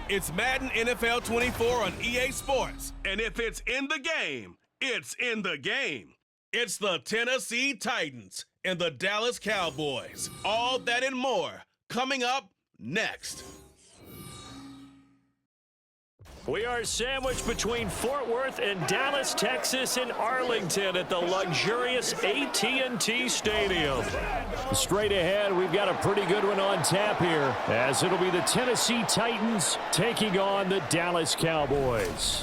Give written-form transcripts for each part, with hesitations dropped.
It's Madden NFL 24 on EA Sports. And if it's in the game, it's in the game. It's the Tennessee Titans and the Dallas Cowboys. All that and more coming up next. We are sandwiched between Fort Worth and Dallas, Texas, and Arlington at the luxurious AT&T Stadium. Straight ahead, we've got a pretty good one on tap here, as it'll be the Tennessee Titans taking on the Dallas Cowboys.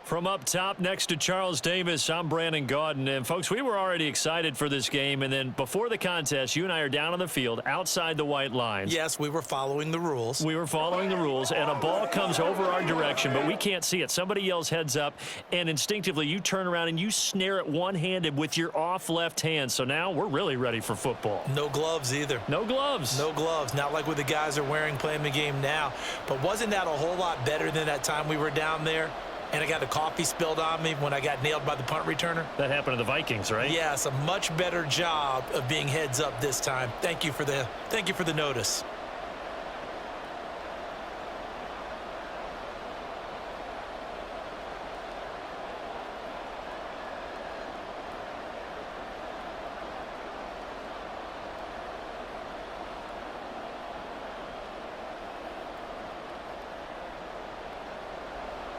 From up top next to Charles Davis, I'm Brandon Gaudin. And, folks, we were already excited for this game. And then before the contest, you and I are down on the field outside the white lines. Yes, we were following the rules. We were following the rules, and a ball comes over our direction, but we can't see it. Somebody yells heads up, and instinctively you turn around and you snare it one-handed with your off left hand. So now we're really ready for football. No gloves either. No gloves. No gloves. Not like what the guys are wearing playing the game now. But wasn't that a whole lot better than that time we were down there? And I got the coffee spilled on me when I got nailed by the punt returner. That happened to the Vikings, right? Yes, a much better job of being heads up this time. Thank you for the notice.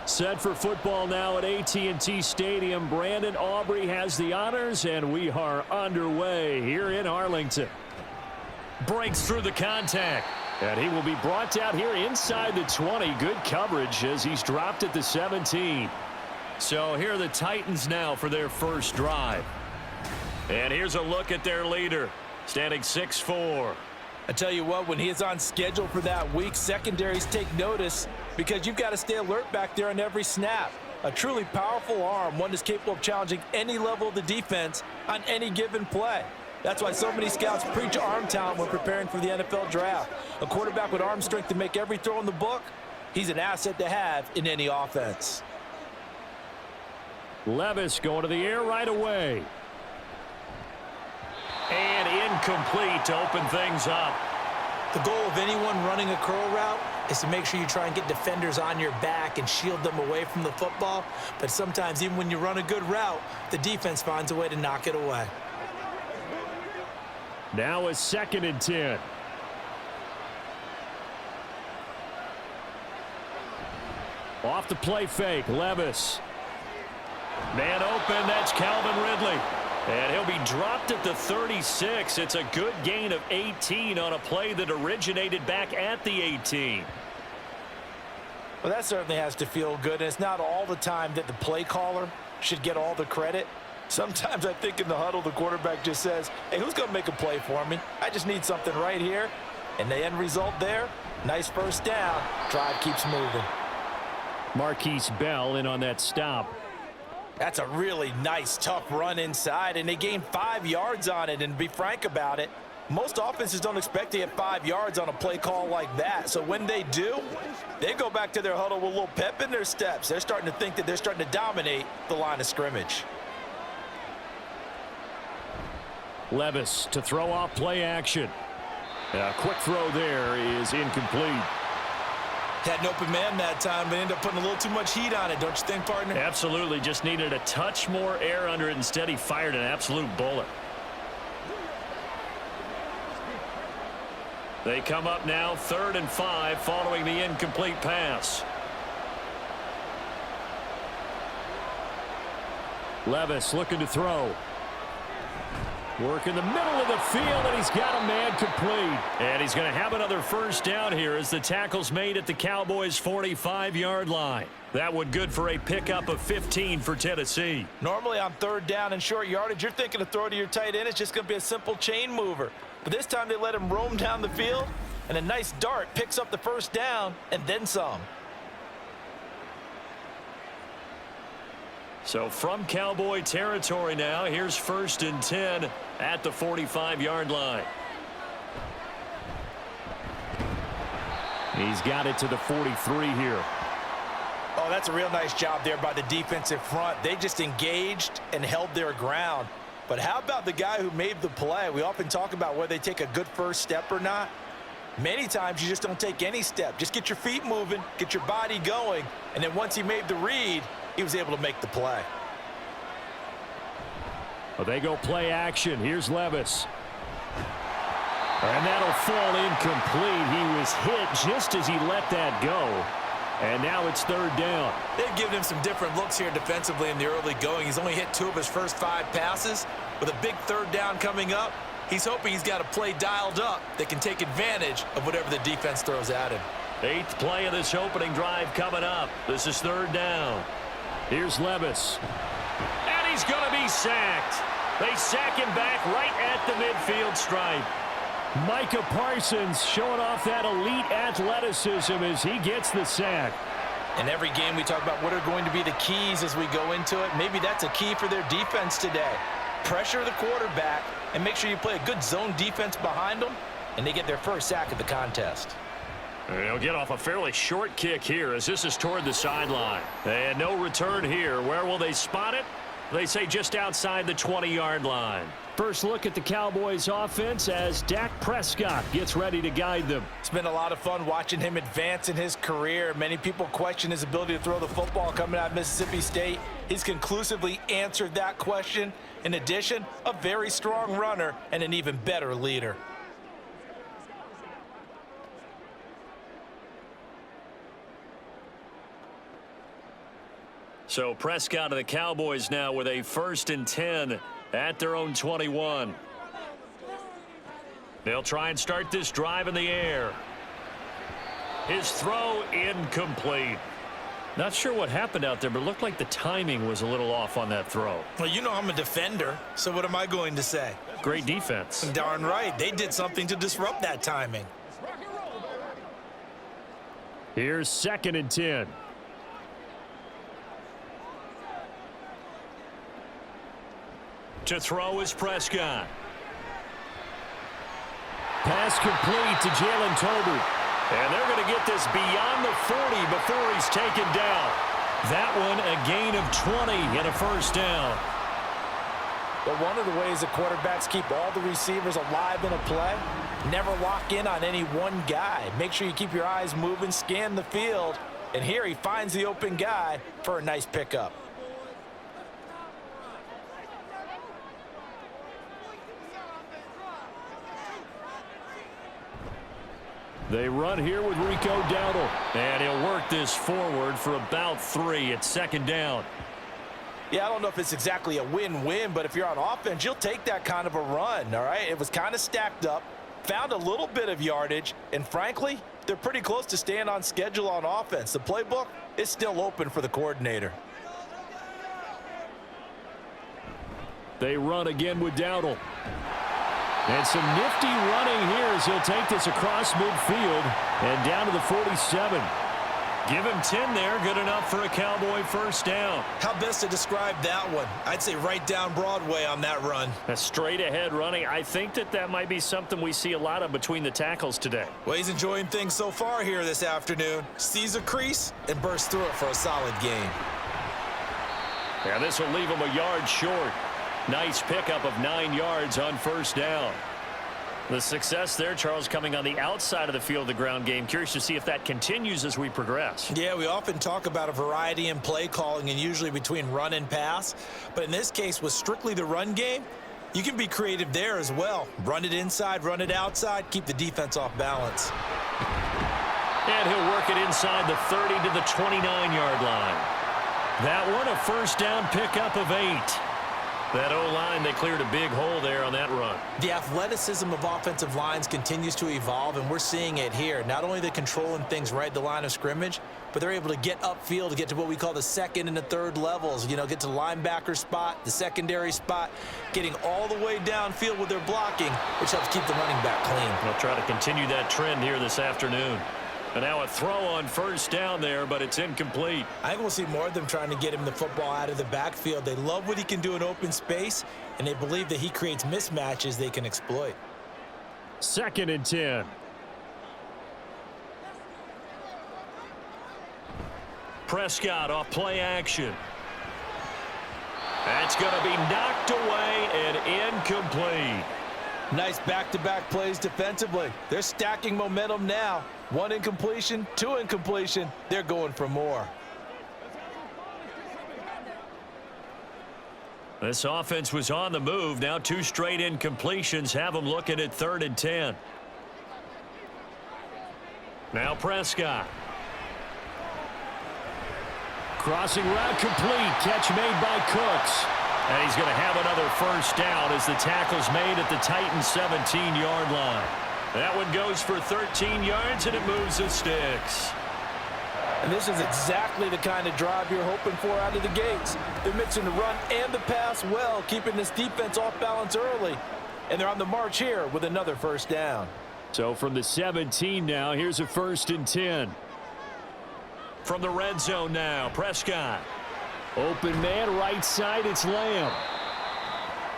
Set for football now at AT&T Stadium. Brandon Aubrey has the honors, and we are underway here in Arlington. Breaks through the contact, and he will be brought down here inside the 20. Good coverage as he's dropped at the 17. So here are the Titans now for their first drive. And here's a look at their leader, standing 6'4". I tell you what, when he is on schedule for that week, secondaries take notice because you've got to stay alert back there on every snap. A truly powerful arm, one that's capable of challenging any level of the defense on any given play. That's why so many scouts preach arm talent when preparing for the NFL draft. A quarterback with arm strength to make every throw in the book, he's an asset to have in any offense. Levis going to the air right away. And incomplete to open things up. The goal of anyone running a curl route is to make sure you try and get defenders on your back and shield them away from the football. But sometimes even when you run a good route, the defense finds a way to knock it away. Now a 2nd and 10. Off the play fake, Levis. Man open, that's Calvin Ridley. And he'll be dropped at the 36. It's a good gain of 18 on a play that originated back at the 18. Well, that certainly has to feel good. And it's not all the time that the play caller should get all the credit. Sometimes I think in the huddle, the quarterback just says, hey, who's going to make a play for me? I just need something right here. And the end result there, nice first down. Drive keeps moving. Marquise Bell in on that stop. That's a really nice, tough run inside, and they gained 5 yards on it. And to be frank about it, most offenses don't expect to get 5 yards on a play call like that. So when they do, they go back to their huddle with a little pep in their steps. They're starting to think that they're starting to dominate the line of scrimmage. Levis to throw off play action. A quick throw there is incomplete. Had an open man that time, but ended up putting a little too much heat on it, don't you think, partner? Absolutely. Just needed a touch more air under it. Instead, he fired an absolute bullet. They come up now 3rd and 5 following the incomplete pass. Levis looking to throw. Work in the middle of the field, and he's got a man complete. And he's going to have another first down here as the tackle's made at the Cowboys' 45-yard line. That one good for a pickup of 15 for Tennessee. Normally on 3rd down and short yardage, you're thinking to throw to your tight end. It's just going to be a simple chain mover. But this time they let him roam down the field, and a nice dart picks up the first down and then some. So from Cowboy territory now, here's 1st and 10 at the 45-yard line. He's got it to the 43 here. Oh, that's a real nice job there by the defensive front. They just engaged and held their ground. But how about the guy who made the play? We often talk about whether they take a good first step or not. Many times you just don't take any step. Just get your feet moving, get your body going, and then once he made the read, he was able to make the play. Well, they go play action. Here's Levis. And that'll fall incomplete. He was hit just as he let that go. And now it's third down. They've given him some different looks here defensively in the early going. He's only hit 2 of his first 5 passes. With a big third down coming up, he's hoping he's got a play dialed up that can take advantage of whatever the defense throws at him. 8th play of this opening drive coming up. This is third down. Here's Levis. And he's going to be sacked. They sack him back right at the midfield stripe. Micah Parsons showing off that elite athleticism as he gets the sack. In every game we talk about what are going to be the keys as we go into it. Maybe that's a key for their defense today. Pressure the quarterback and make sure you play a good zone defense behind them, and they get their first sack of the contest. They'll get off a fairly short kick here as this is toward the sideline. And no return here. Where will they spot it? They say just outside the 20-yard line. First look at the Cowboys offense as Dak Prescott gets ready to guide them. It's been a lot of fun watching him advance in his career. Many people question his ability to throw the football coming out of Mississippi State. He's conclusively answered that question. In addition, a very strong runner and an even better leader. So Prescott and the Cowboys now with a 1st and 10 at their own 21. They'll try and start this drive in the air. His throw incomplete. Not sure what happened out there, but it looked like the timing was a little off on that throw. Well, you know I'm a defender, so what am I going to say? Great defense. Darn right. They did something to disrupt that timing. Here's 2nd and 10. To throw is Prescott. Pass complete to Jalen Tolbert. And they're going to get this beyond the 40 before he's taken down. That one a gain of 20 and a first down. But one of the ways the quarterbacks keep all the receivers alive in a play, never lock in on any one guy. Make sure you keep your eyes moving, scan the field. And here he finds the open guy for a nice pickup. They run here with Rico Dowdle. And he'll work this forward for about 3 at 2nd down. Yeah, I don't know if it's exactly a win-win, but if you're on offense, you'll take that kind of a run, all right? It was kind of stacked up, found a little bit of yardage, and frankly, they're pretty close to staying on schedule on offense. The playbook is still open for the coordinator. They run again with Dowdle. And some nifty running here as he'll take this across midfield and down to the 47. Give him 10 there, good enough for a Cowboy first down. How best to describe that one? I'd say right down Broadway on that run. A straight ahead running. I think that might be something we see a lot of between the tackles today. Well, he's enjoying things so far here this afternoon. Sees a crease and bursts through it for a solid gain. Yeah, this will leave him a yard short. Nice pickup of 9 yards on first down. The success there, Charles, coming on the outside of the field, the ground game. Curious to see if that continues as we progress. Yeah, we often talk about a variety in play calling and usually between run and pass. But in this case, with strictly the run game, you can be creative there as well. Run it inside, run it outside, keep the defense off balance. And he'll work it inside the 30 to the 29-yard line. That one, a first down pickup of 8. That O-line, they cleared a big hole there on that run. The athleticism of offensive lines continues to evolve, and we're seeing it here. Not only they're controlling things right at the line of scrimmage, but they're able to get upfield to get to what we call the 2nd and the 3rd levels. You know, get to the linebacker spot, the secondary spot, getting all the way downfield with their blocking, which helps keep the running back clean. They'll try to continue that trend here this afternoon. And now a throw on first down there, but it's incomplete. I think we'll see more of them trying to get him the football out of the backfield. They love what he can do in open space, and they believe that he creates mismatches they can exploit. 2nd and 10. Prescott off play action. That's going to be knocked knocked away and incomplete. Nice back-to-back plays defensively. They're stacking momentum now. 1 incompletion, 2 incompletion. They're going for more. This offense was on the move. Now 2 straight incompletions have them looking at 3rd and 10. Now Prescott. Crossing route complete. Catch made by Cooks. And he's going to have another first down as the tackle's made at the Titans' 17-yard line. That one goes for 13 yards, and it moves the sticks. And this is exactly the kind of drive you're hoping for out of the gates. They're mixing the run and the pass well, keeping this defense off balance early. And they're on the march here with another first down. So from the 17 now, here's a 1st and 10. From the red zone now, Prescott. Open man, right side, it's Lamb.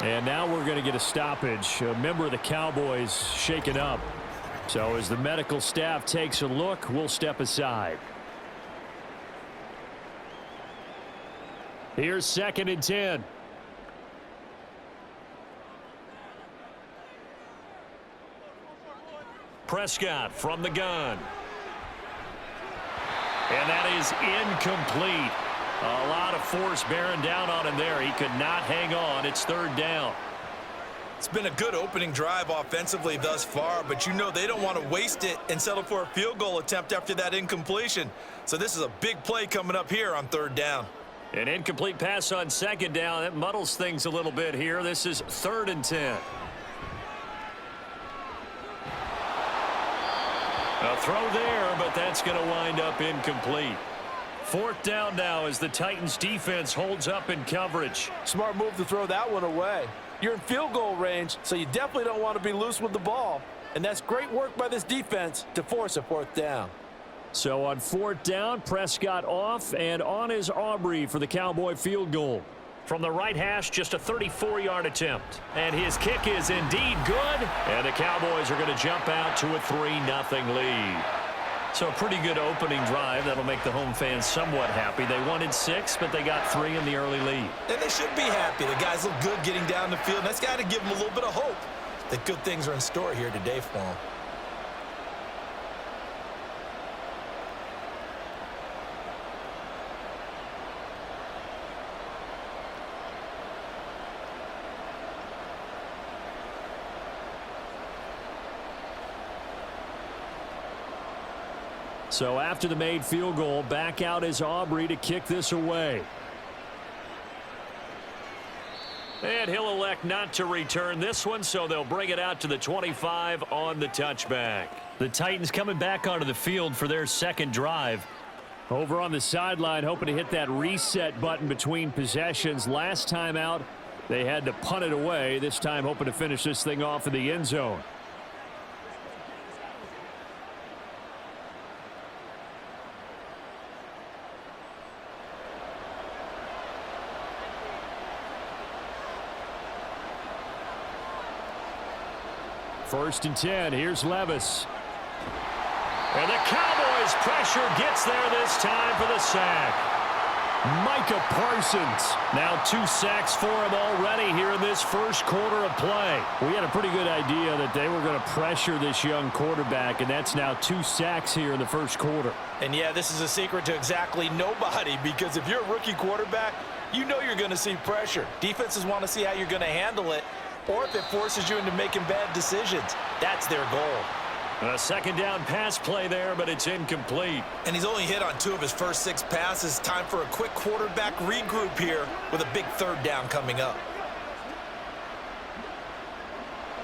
And now we're going to get a stoppage. A member of the Cowboys shaken up. So as the medical staff takes a look, we'll step aside. Here's 2nd and 10. Prescott from the gun. And that is incomplete. A lot of force bearing down on him there. He could not hang on. It's 3rd down. It's been a good opening drive offensively thus far, but you know they don't want to waste it and settle for a field goal attempt after that incompletion. So this is a big play coming up here on 3rd down. An incomplete pass on 2nd down. That muddles things a little bit here. This is 3rd and 10. A throw there, but that's going to wind up incomplete. 4th down now as the Titans defense holds up in coverage. Smart move to throw that one away. You're in field goal range, so you definitely don't want to be loose with the ball. And that's great work by this defense to force a 4th down. So on 4th down, Prescott off, and on is Aubrey for the Cowboy field goal. From the right hash, just a 34-yard attempt. And his kick is indeed good. And the Cowboys are going to jump out to a 3-0 lead. So a pretty good opening drive. That'll make the home fans somewhat happy. They wanted 6, but they got 3 in the early lead. And they should be happy. The guys look good getting down the field. That's got to give them a little bit of hope that good things are in store here today for them. So after the made field goal, back out is Aubrey to kick this away. And he'll elect not to return this one, so they'll bring it out to the 25 on the touchback. The Titans coming back onto the field for their 2nd drive. Over on the sideline, hoping to hit that reset button between possessions. Last time out, they had to punt it away. This time hoping to finish this thing off in the end zone. First and 10. Here's Levis. And the Cowboys pressure gets there this time for the sack. Micah Parsons. Now 2 sacks for him already here in this first quarter of play. We had a pretty good idea that they were going to pressure this young quarterback, and that's now 2 sacks here in the first quarter. And yeah, this is a secret to exactly nobody, because if you're a rookie quarterback, you know you're going to see pressure. Defenses want to see how you're going to handle it, or if it forces you into making bad decisions. That's their goal. A 2nd down pass play there, but it's incomplete. And he's only hit on 2 of his first 6 passes. Time for a quick quarterback regroup here with a big 3rd down coming up.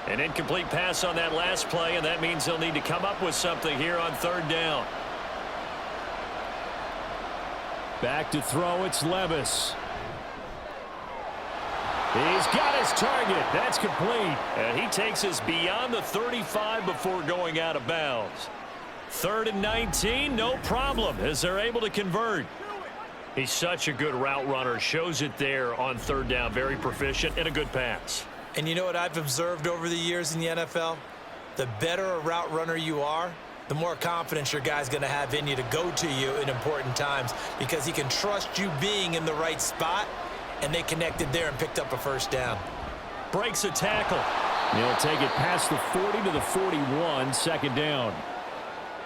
An incomplete pass on that last play, and that means they'll need to come up with something here on 3rd down. Back to throw, it's Levis. He's got his target. That's complete. And he takes us beyond the 35 before going out of bounds. 3rd and 19, no problem, as they're able to convert. He's such a good route runner. Shows it there on 3rd down. Very proficient and a good pass. And you know what I've observed over the years in the NFL? The better a route runner you are, the more confidence your guy's going to have in you to go to you in important times, because he can trust you being in the right spot and they connected there and picked up a first down. Breaks a tackle. He'll take it past the 40 to the 41, second down.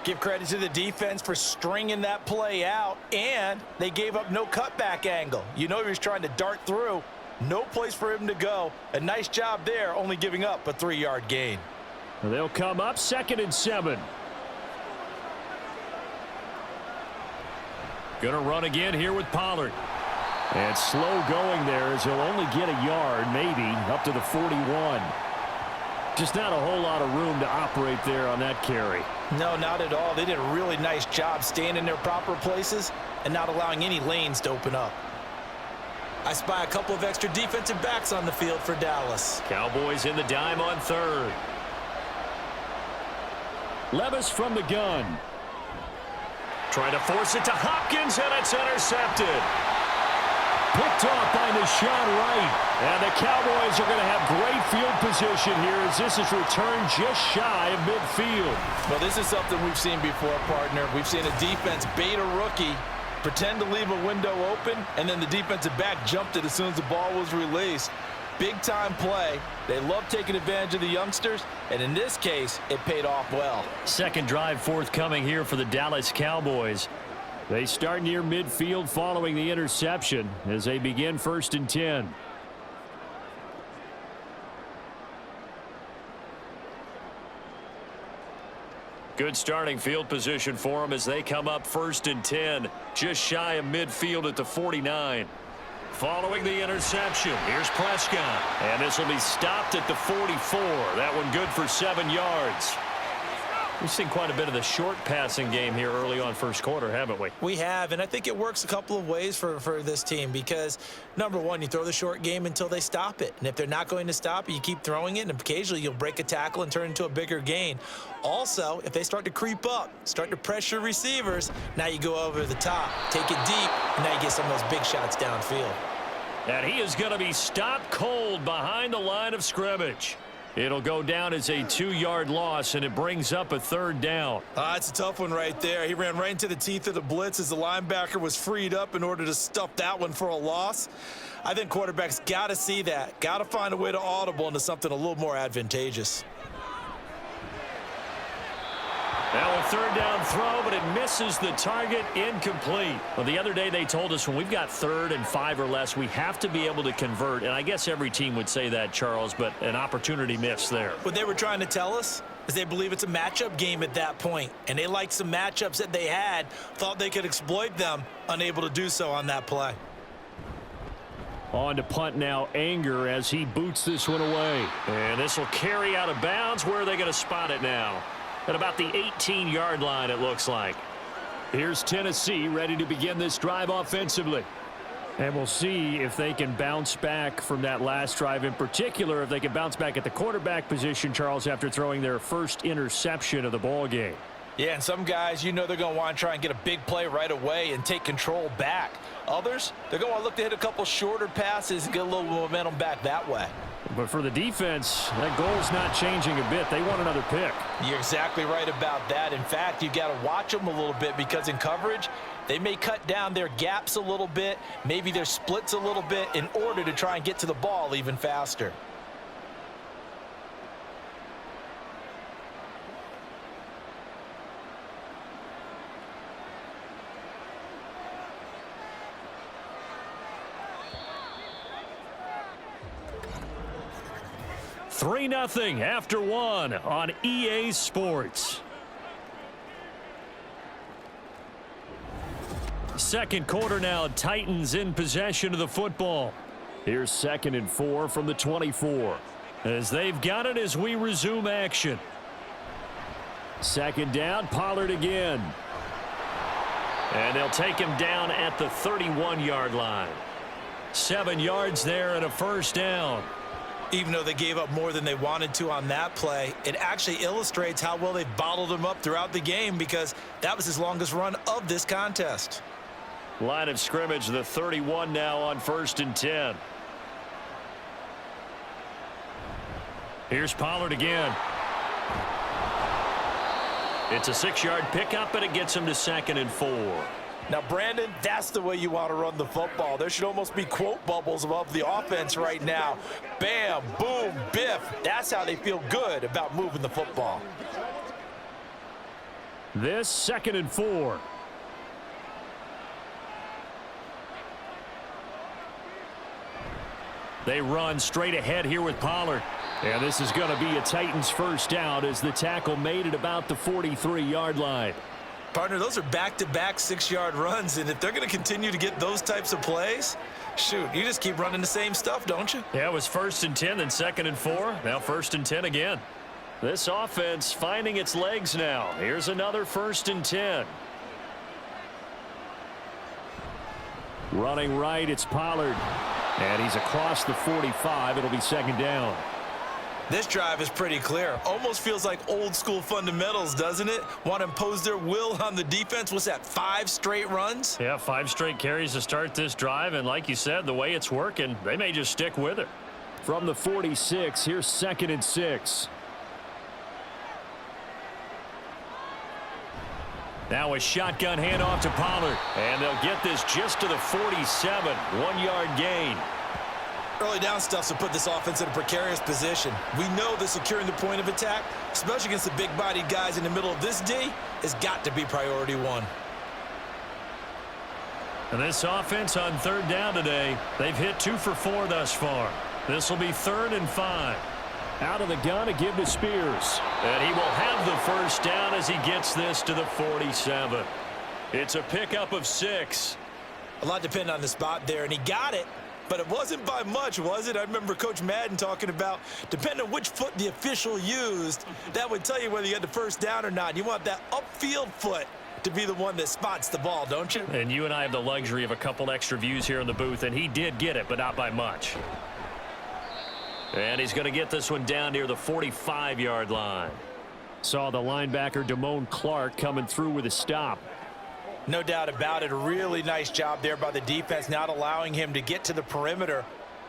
Give credit to the defense for stringing that play out, and they gave up no cutback angle. You know he was trying to dart through. No place for him to go. A nice job there, only giving up a 3-yard gain. They'll come up 2nd and 7. Going to run again here with Pollard. And slow going there as he'll only get a yard, maybe, up to the 41. Just not a whole lot of room to operate there on that carry. No, not at all. They did a really nice job staying in their proper places and not allowing any lanes to open up. I spy a couple of extra defensive backs on the field for Dallas. Cowboys in the dime on 3rd. Levis from the gun. Trying to force it to Hopkins, and it's intercepted. Picked off by Deshaun Wright. And the Cowboys are going to have great field position here as this is returned just shy of midfield. Well, this is something we've seen before, partner. We've seen a defense bait a rookie, pretend to leave a window open, and then the defensive back jumped it as soon as the ball was released. Big-time play. They love taking advantage of the youngsters, and in this case, it paid off well. Second drive forthcoming here for the Dallas Cowboys. They start near midfield following the interception as they begin 1st and 10. Good starting field position for them as they come up 1st and 10, just shy of midfield at the 49. Following the interception, here's Prescott. And this will be stopped at the 44. That one good for 7 yards. We've seen quite a bit of the short passing game here early on first quarter, haven't we? We have, and I think it works a couple of ways for this team because, number one, you throw the short game until they stop it. And if they're not going to stop it, you keep throwing it, and occasionally you'll break a tackle and turn into a bigger gain. Also, if they start to creep up, start to pressure receivers, now you go over the top, take it deep, and now you get some of those big shots downfield. And he is going to be stopped cold behind the line of scrimmage. It'll go down as a 2-yard loss, and it brings up a 3rd down. It's a tough one right there. He ran right into the teeth of the blitz as the linebacker was freed up in order to stuff that one for a loss. I think quarterbacks got to see that, got to find a way to audible into something a little more advantageous. Now a 3rd down throw, but it misses the target, incomplete. Well, the other day they told us when we've got 3rd and 5 or less, we have to be able to convert. And I guess every team would say that, Charles, but an opportunity missed there. What they were trying to tell us is they believe it's a matchup game at that point. And they liked some matchups that they had, thought they could exploit them, unable to do so on that play. On to punt now, Anger as he boots this one away. And this will carry out of bounds. Where are they going to spot it now? At about the 18-yard line, it looks like. Here's Tennessee ready to begin this drive offensively. And we'll see if they can bounce back from that last drive, in particular if they can bounce back at the quarterback position, Charles, after throwing their first interception of the ball game. Yeah, and some guys, you know they're going to want to try and get a big play right away and take control back. Others, they're going to want to look to hit a couple shorter passes and get a little momentum back that way. But for the defense, that goal's not changing a bit. They want another pick. You're exactly right about that. In fact, you've got to watch them a little bit because in coverage, they may cut down their gaps a little bit, maybe their splits a little bit in order to try and get to the ball even faster. Three 3-0 after 1 on EA Sports. Second quarter now, Titans in possession of the football. Here's 2nd and 4 from the 24. As they've got it as we resume action. Second down, Pollard again. And they'll take him down at the 31-yard line. 7 yards there and a first down. Even though they gave up more than they wanted to on that play, it actually illustrates how well they've bottled him up throughout the game because that was his longest run of this contest. Line of scrimmage, the 31 now on 1st and 10. Here's Pollard again. It's a 6-yard pickup, and it gets him to 2nd and 4. Now, Brandon, that's the way you want to run the football. There should almost be quote bubbles above the offense right now. Bam, boom, biff. That's how they feel good about moving the football. This 2nd and 4. They run straight ahead here with Pollard. And this is going to be a Titans first down as the tackle made it about the 43-yard line. Partner, those are back-to-back 6-yard runs, and if they're going to continue to get those types of plays, shoot, you just keep running the same stuff, don't you? Yeah, it was 1st and 10, then 2nd and 4. Now 1st and 10 again. This offense finding its legs now. Here's another 1st and 10. Running right, it's Pollard. And he's across the 45. It'll be 2nd down. This drive is pretty clear. Almost feels like old school fundamentals, doesn't it? Want to impose their will on the defense. What's that, 5 straight runs? Yeah, 5 straight carries to start this drive. And like you said, the way it's working, they may just stick with it. From the 46, here's 2nd and 6. Now a shotgun handoff to Pollard. And they'll get this just to the 47. 1-yard gain. Early down stuffs will put this offense in a precarious position. We know that securing the point of attack, especially against the big-bodied guys in the middle of this D, has got to be priority 1. And this offense on 3rd down today, they've hit 2 for 4 thus far. This will be 3rd and 5. Out of the gun to give to Spears. And he will have the first down as he gets this to the 47. It's a pickup of 6. A lot depending on the spot there, and he got it. But it wasn't by much, was it? I remember Coach Madden talking about, depending on which foot the official used, that would tell you whether you had the first down or not. You want that upfield foot to be the one that spots the ball, don't you? And you and I have the luxury of a couple extra views here in the booth, and he did get it, but not by much. And he's going to get this one down near the 45-yard line. Saw the linebacker Damone Clark coming through with a stop. No doubt about it. A really nice job there by the defense, not allowing him to get to the perimeter.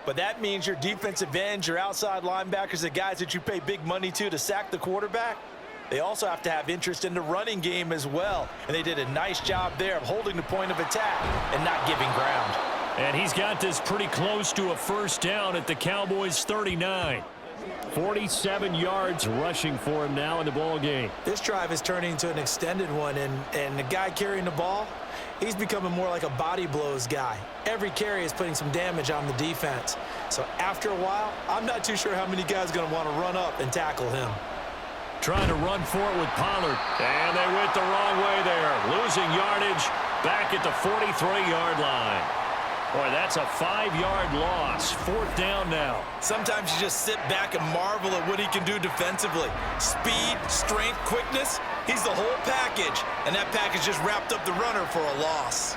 But that means your defensive ends, your outside linebackers, the guys that you pay big money to sack the quarterback, they also have to have interest in the running game as well. And they did a nice job there of holding the point of attack and not giving ground. And he's got this pretty close to a first down at the Cowboys' 39. 47 yards rushing for him now in the ball game. This drive is turning into an extended one, and the guy carrying the ball, he's becoming more like a body blows guy. Every carry is putting some damage on the defense. So after a while, I'm not too sure how many guys are going to want to run up and tackle him. Trying to run for it with Pollard. And they went the wrong way there. Losing yardage back at the 43-yard line. Boy, that's a 5-yard loss. 4th down now. Sometimes you just sit back and marvel at what he can do defensively. Speed, strength, quickness. He's the whole package. And that package just wrapped up the runner for a loss.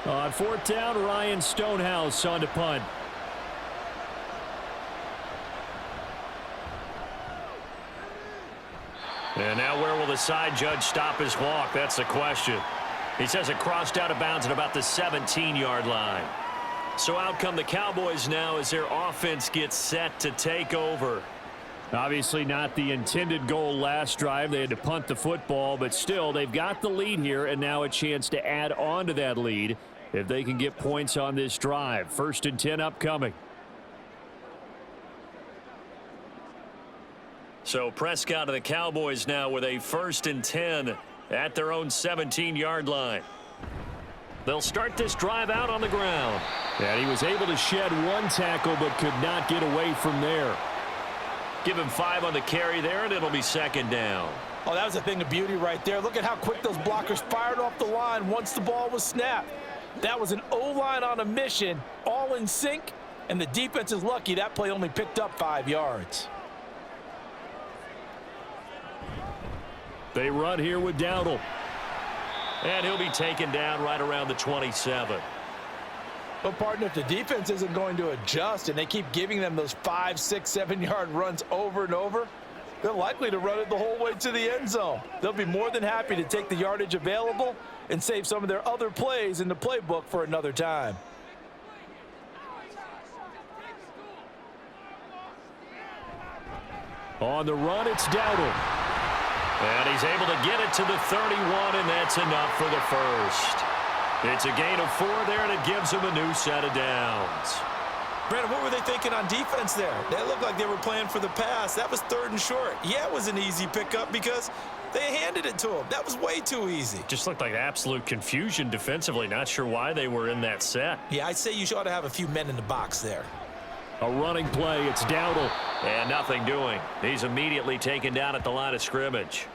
On 4th down, Ryan Stonehouse on to punt. And now where will the side judge stop his walk? That's the question. He says it crossed out of bounds at about the 17-yard line. So out come the Cowboys now as their offense gets set to take over. Obviously not the intended goal last drive. They had to punt the football, but still they've got the lead here and now a chance to add on to that lead if they can get points on this drive. 1st and 10 upcoming. So Prescott of the Cowboys now with a 1st and 10 at their own 17-yard line. They'll start this drive out on the ground. And he was able to shed 1 tackle but could not get away from there. Give him 5 on the carry there, and it'll be 2nd down. Oh, that was a thing of beauty right there. Look at how quick those blockers fired off the line once the ball was snapped. That was an O-line on a mission, all in sync, and the defense is lucky that play only picked up 5 yards. They run here with Dowdle. And he'll be taken down right around the 27. But, partner, if the defense isn't going to adjust and they keep giving them those 5, 6, 7-yard runs over and over, they're likely to run it the whole way to the end zone. They'll be more than happy to take the yardage available and save some of their other plays in the playbook for another time. On the run, it's Dowdle. And he's able to get it to the 31, and that's enough for the first. It's a gain of 4 there, and it gives him a new set of downs. Brandon, what were they thinking on defense there? They looked like they were playing for the pass. That was 3rd and short. Yeah, it was an easy pickup because they handed it to him. That was way too easy. Just looked like absolute confusion defensively. Not sure why they were in that set. Yeah, I'd say you ought to have a few men in the box there. A running play. It's Dowdle. And nothing doing. He's immediately taken down at the line of scrimmage.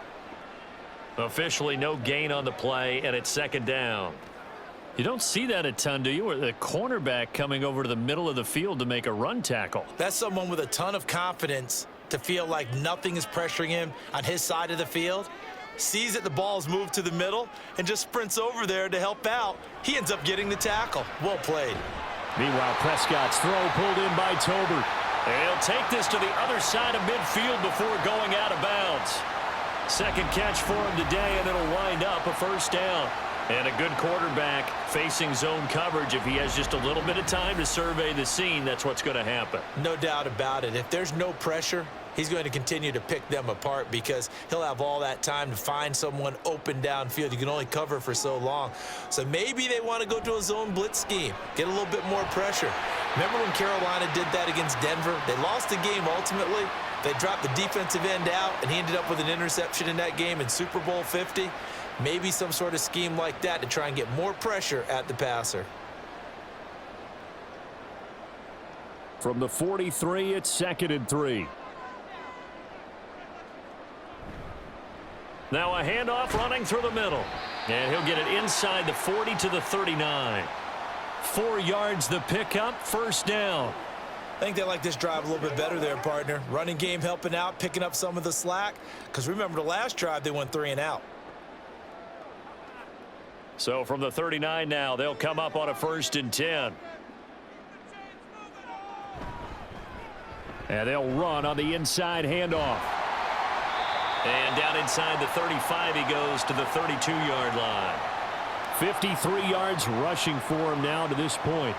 Officially no gain on the play, and it's 2nd down. You don't see that a ton, do you? Or the cornerback coming over to the middle of the field to make a run tackle. That's someone with a ton of confidence to feel like nothing is pressuring him on his side of the field. Sees that the ball's moved to the middle and just sprints over there to help out. He ends up getting the tackle. Well played. Meanwhile, Prescott's throw pulled in by Tolbert. And he'll take this to the other side of midfield before going out of bounds. 2nd catch for him today, and it'll wind up a 1st down. And a good quarterback facing zone coverage. If he has just a little bit of time to survey the scene, that's what's going to happen. No doubt about it. If there's no pressure, he's going to continue to pick them apart because he'll have all that time to find someone open downfield. You can only cover for so long. So maybe they want to go to a zone blitz scheme, get a little bit more pressure. Remember when Carolina did that against Denver? They lost the game ultimately. They dropped the defensive end out, and he ended up with an interception in that game in Super Bowl 50. Maybe some sort of scheme like that to try and get more pressure at the passer. From the 43, it's 2nd and 3. Now a handoff running through the middle. And he'll get it inside the 40 to the 39. 4 yards the pickup, 1st down. I think they like this drive a little bit better there, partner. Running game helping out, picking up some of the slack. Because remember the last drive, they went 3 and out. So from the 39 now, they'll come up on a 1st and 10. And they'll run on the inside handoff. And down inside the 35, he goes to the 32-yard line. 53 yards rushing for him now to this point.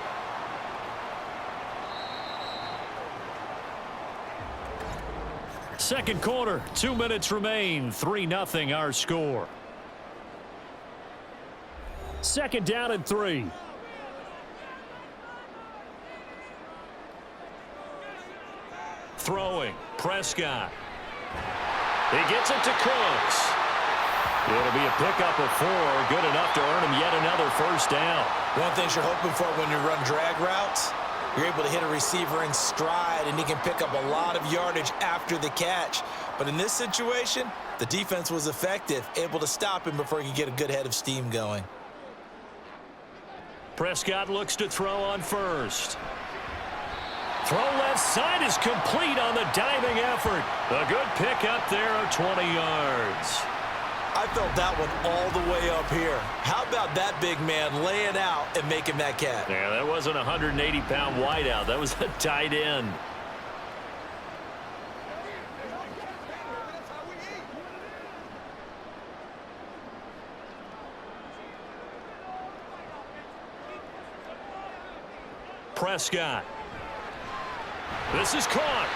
Second quarter, 2 minutes remain. 3-0 our score. 2nd down and 3. Throwing, Prescott. He gets it to Cooks. It'll be a pickup of 4, good enough to earn him yet another 1st down. One of the things you're hoping for when you run drag routes, you're able to hit a receiver in stride, and he can pick up a lot of yardage after the catch. But in this situation, the defense was effective, able to stop him before he could get a good head of steam going. Prescott looks to throw on 1st. Throw left side is complete on the diving effort. A good pickup there of 20 yards. I felt that one all the way up here. How about that big man laying out and making that catch? Yeah, that wasn't a 180-pound wideout. That was a tight end. Prescott. This is caught.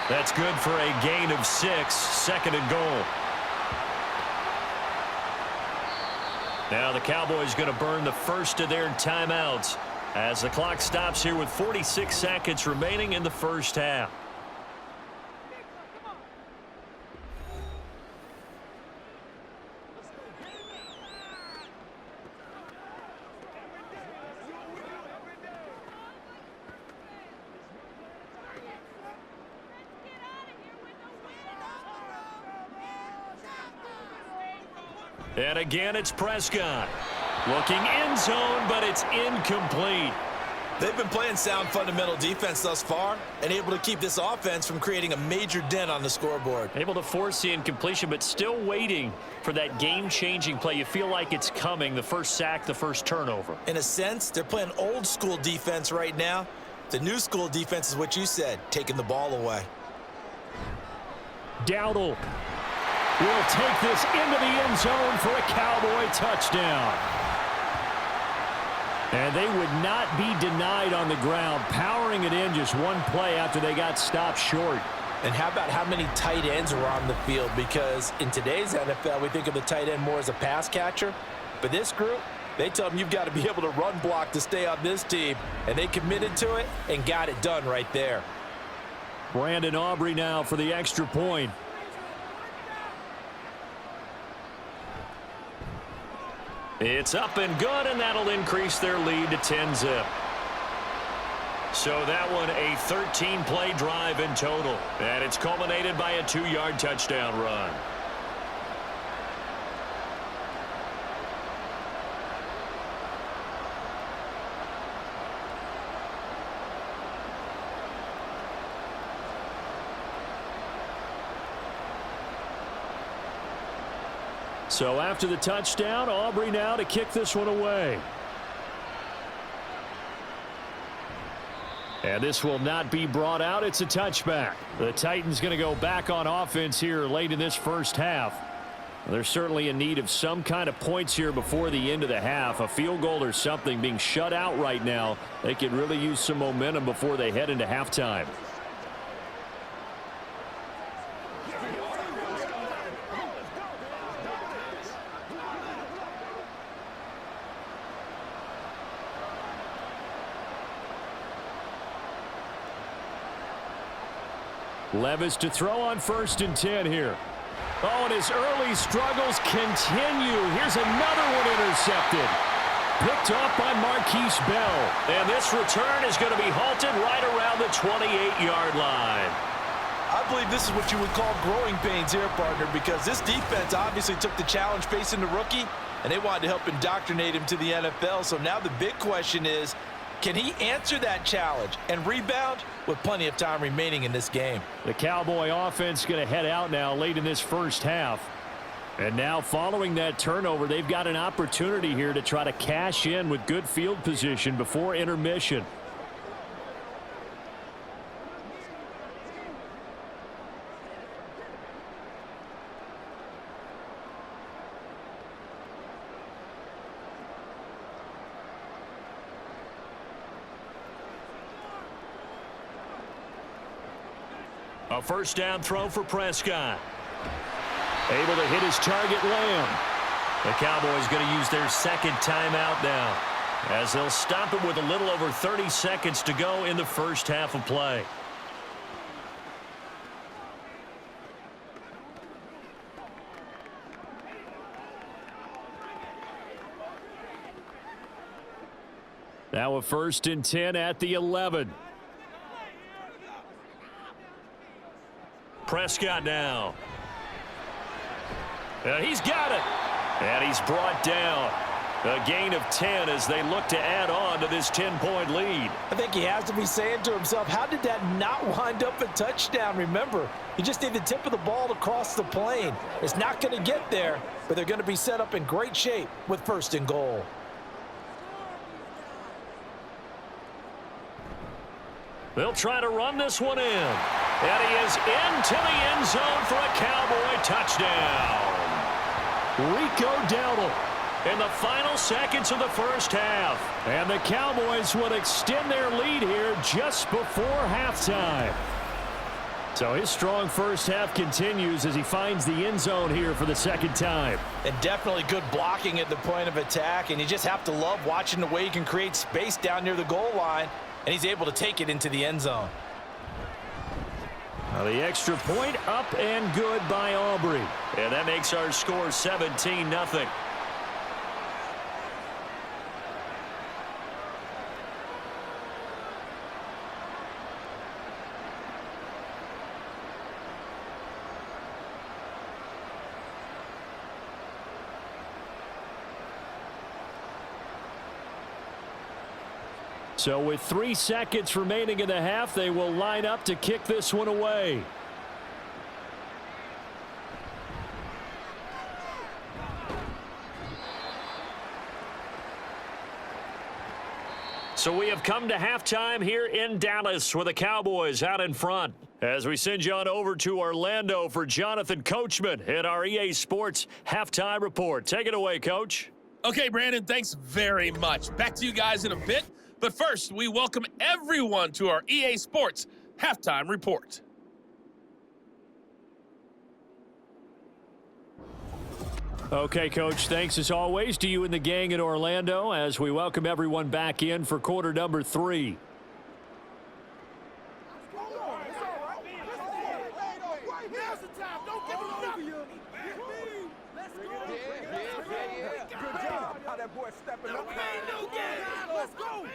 That's good for a gain of 6, 2nd and goal. Now the Cowboys going to burn the first of their timeouts as the clock stops here with 46 seconds remaining in the 1st half. And again, it's Prescott. Looking end zone, but it's incomplete. They've been playing sound fundamental defense thus far and able to keep this offense from creating a major dent on the scoreboard. Able to force the incompletion, but still waiting for that game-changing play. You feel like it's coming, the first sack, the first turnover. In a sense, they're playing old-school defense right now. The new school defense is what you said, taking the ball away. Dowdle will take this into the end zone for a Cowboy touchdown. And they would not be denied on the ground, powering it in just one play after they got stopped short. And how about how many tight ends are on the field? Because in today's NFL, we think of the tight end more as a pass catcher. But this group, they tell them you've got to be able to run block to stay on this team. And they committed to it and got it done right there. Brandon Aubrey now for the extra point. It's up and good, and that'll increase their lead to 10-zip. So that one a 13-play drive in total. And it's culminated by a 2-yard touchdown run. So after the touchdown, Aubrey now to kick this one away. And this will not be brought out. It's a touchback. The Titans going to go back on offense here late in this first half. They're certainly in need of some kind of points here before the end of the half. A field goal or something being shut out right now. They could really use some momentum before they head into halftime. Levis to throw on 1st and 10 here. Oh, and his early struggles continue. Here's another one intercepted. Picked off by Marquise Bell. And this return is going to be halted right around the 28-yard line. I believe this is what you would call growing pains here, partner, because this defense obviously took the challenge facing the rookie, and they wanted to help indoctrinate him to the NFL. So now the big question is, can he answer that challenge and rebound with plenty of time remaining in this game? The Cowboy offense going to head out now late in this first half. And now following that turnover, they've got an opportunity here to try to cash in with good field position before intermission. A first down throw for Prescott. Able to hit his target, Lamb. The Cowboys going to use their second timeout now, as they'll stop it with a little over 30 seconds to go in the first half of play. Now a 1st and 10 at the 11. Prescott now. He's got it. And he's brought down. A gain of 10 as they look to add on to this 10-point lead. I think he has to be saying to himself, how did that not wind up a touchdown? Remember, you just need the tip of the ball to cross the plane. It's not going to get there, but they're going to be set up in great shape with 1st and goal. They'll try to run this one in. And he is into the end zone for a Cowboy touchdown. Rico Dowdle in the final seconds of the first half. And the Cowboys would extend their lead here just before halftime. So his strong first half continues as he finds the end zone here for the second time. And definitely good blocking at the point of attack. And you just have to love watching the way he can create space down near the goal line. And he's able to take it into the end zone. Now the extra point up and good by Aubrey. And that makes our score 17-0. So with 3 seconds remaining in the half, they will line up to kick this one away. So we have come to halftime here in Dallas with the Cowboys out in front. As we send you on over to Orlando for Jonathan Coachman in our EA Sports Halftime Report. Take it away, Coach. Okay, Brandon, thanks very much. Back to you guys in a bit. But first, we welcome everyone to our EA Sports Halftime Report. Okay, Coach, thanks as always to you and the gang in Orlando as we welcome everyone back in for quarter number 3. Let's go.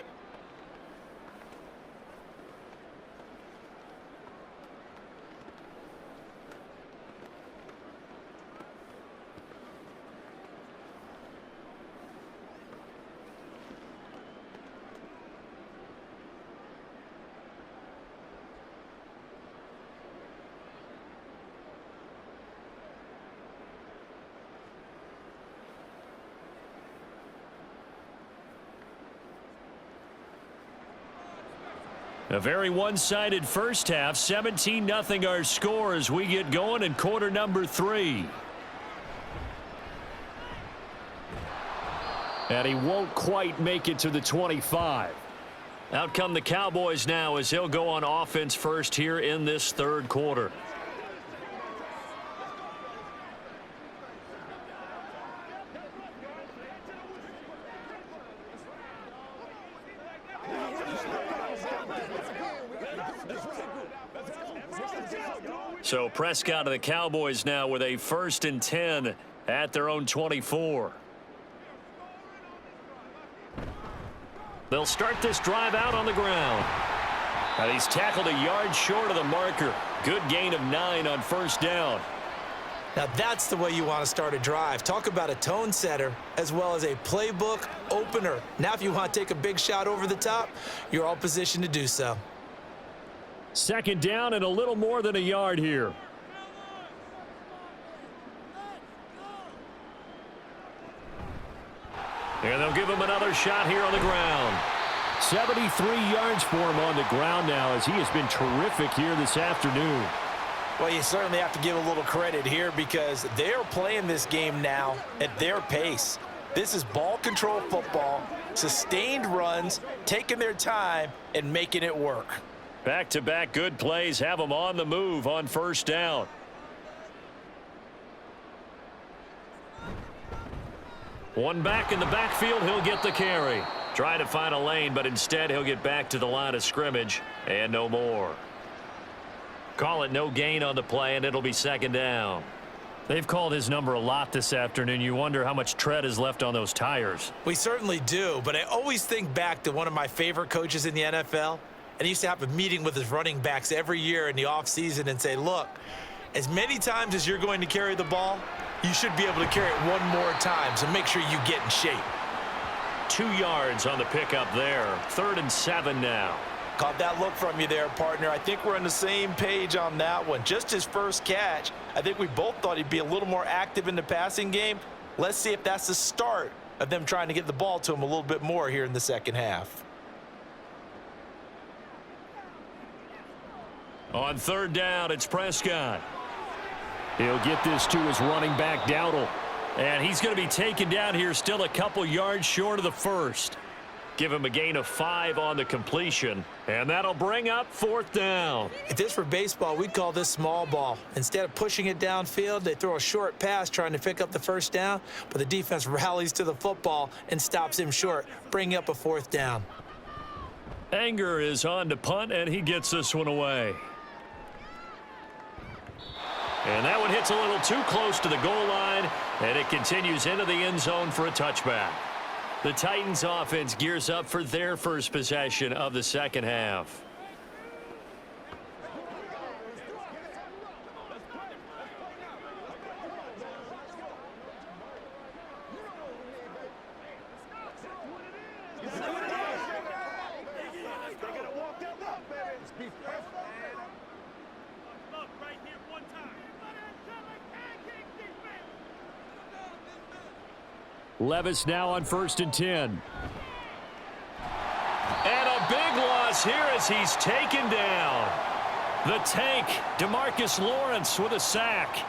A very one-sided first half. 17-0 our score as we get going in quarter number 3. And he won't quite make it to the 25. Out come the Cowboys now as he'll go on offense first here in this third quarter. So Prescott of the Cowboys now with a 1st and 10 at their own 24. They'll start this drive out on the ground. And he's tackled a yard short of the marker. Good gain of 9 on first down. Now that's the way you want to start a drive. Talk about a tone setter as well as a playbook opener. Now if you want to take a big shot over the top, you're all positioned to do so. 2nd down and a little more than a yard here. And they'll give him another shot here on the ground. 73 yards for him on the ground now as he has been terrific here this afternoon. Well, you certainly have to give a little credit here because they're playing this game now at their pace. This is ball control football, sustained runs, taking their time and making it work. Back-to-back good plays have him on the move on first down. One back in the backfield, he'll get the carry. Try to find a lane, but instead he'll get back to the line of scrimmage and no more. Call it no gain on the play, and it'll be 2nd down. They've called his number a lot this afternoon. You wonder how much tread is left on those tires. We certainly do, but I always think back to one of my favorite coaches in the NFL. And he used to have a meeting with his running backs every year in the offseason and say, look, as many times as you're going to carry the ball, you should be able to carry it one more time, so make sure you get in shape. 2 yards on the pickup there. 3rd and 7 now. Caught that look from you there, partner. I think we're on the same page on that one. Just his first catch. I think we both thought he'd be a little more active in the passing game. Let's see if that's the start of them trying to get the ball to him a little bit more here in the second half. On 3rd down, it's Prescott. He'll get this to his running back, Dowdle. And he's going to be taken down here still a couple yards short of the first. Give him a gain of 5 on the completion. And that'll bring up 4th down. If this were baseball, we'd call this small ball. Instead of pushing it downfield, they throw a short pass trying to pick up the 1st down. But the defense rallies to the football and stops him short, bringing up a 4th down. Anger is on to punt, and he gets this one away. And that one hits a little too close to the goal line, and it continues into the end zone for a touchback. The Titans offense gears up for their first possession of the second half. Levis now on 1st and 10. And a big loss here as he's taken down. The tank, DeMarcus Lawrence with a sack.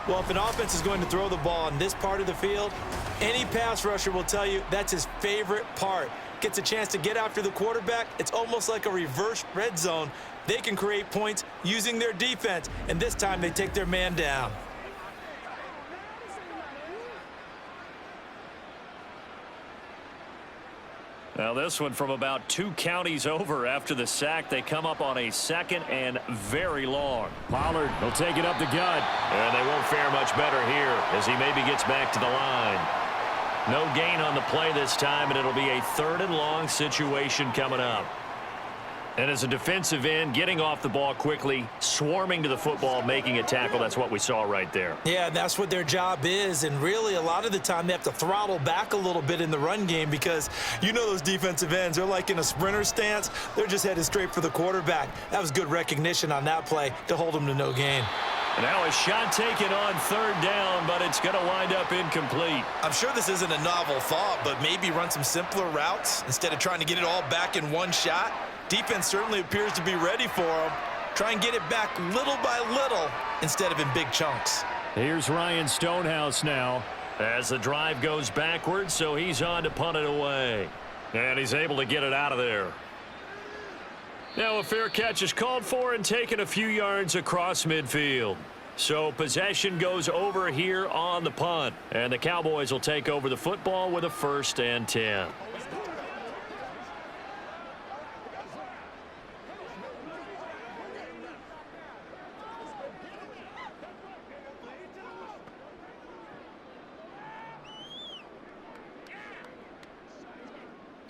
Well, if an offense is going to throw the ball on this part of the field, any pass rusher will tell you that's his favorite part. Gets a chance to get after the quarterback. It's almost like a reverse red zone. They can create points using their defense, and this time they take their man down. Now this one from about 2 counties over after the sack. They come up on a 2nd and very long. Pollard will take it up the gut. And they won't fare much better here as he maybe gets back to the line. No gain on the play this time, and it'll be a 3rd and long situation coming up. And as a defensive end, getting off the ball quickly, swarming to the football, making a tackle, that's what we saw right there. Yeah, that's what their job is, and really a lot of the time they have to throttle back a little bit in the run game because you know those defensive ends, they're like in a sprinter stance. They're just headed straight for the quarterback. That was good recognition on that play to hold them to no gain. And now a shot taken on 3rd down, but it's going to wind up incomplete. I'm sure this isn't a novel thought, but maybe run some simpler routes instead of trying to get it all back in one shot. Defense certainly appears to be ready for them. Try and get it back little by little instead of in big chunks. Here's Ryan Stonehouse now as the drive goes backwards, so he's on to punt it away. And he's able to get it out of there. Now a fair catch is called for and taken a few yards across midfield. So possession goes over here on the punt. And the Cowboys will take over the football with a 1st and 10.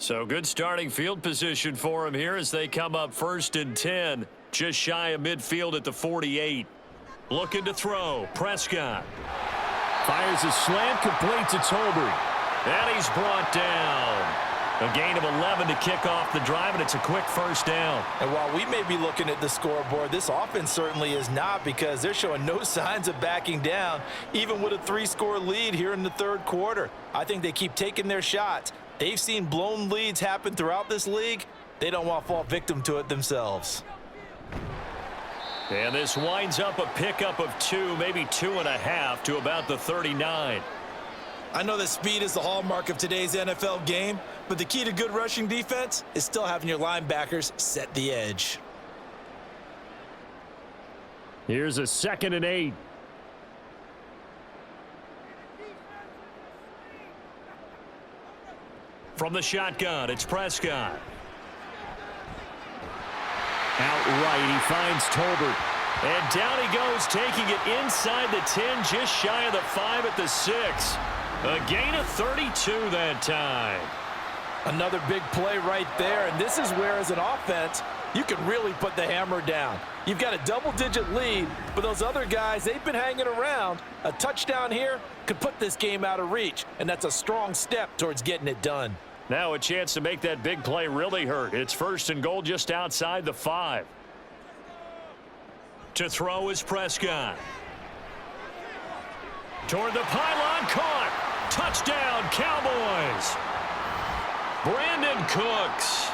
So good starting field position for him here as they come up 1st and 10, just shy of midfield at the 48. Looking to throw. Prescott fires a slant, complete to Tolbert. And he's brought down. A gain of 11 to kick off the drive, and it's a quick 1st down. And while we may be looking at the scoreboard, this offense certainly is not because they're showing no signs of backing down, even with a 3-score lead here in the 3rd quarter. I think they keep taking their shots. They've seen blown leads happen throughout this league. They don't want to fall victim to it themselves. And this winds up a pickup of 2, maybe 2.5 to about the 39. I know that speed is the hallmark of today's NFL game, but the key to good rushing defense is still having your linebackers set the edge. Here's a 2nd and 8. From the shotgun, it's Prescott. Outright, he finds Tolbert. And down he goes, taking it inside the 10, just shy of the 5 at the 6. A gain of 32 that time. Another big play right there, and this is where, as an offense, you can really put the hammer down. You've got a double-digit lead, but those other guys, they've been hanging around. A touchdown here could put this game out of reach, and that's a strong step towards getting it done. Now a chance to make that big play really hurt. It's 1st and goal just outside the 5. To throw is Prescott. Toward the pylon, caught. Touchdown, Cowboys. Brandon Cooks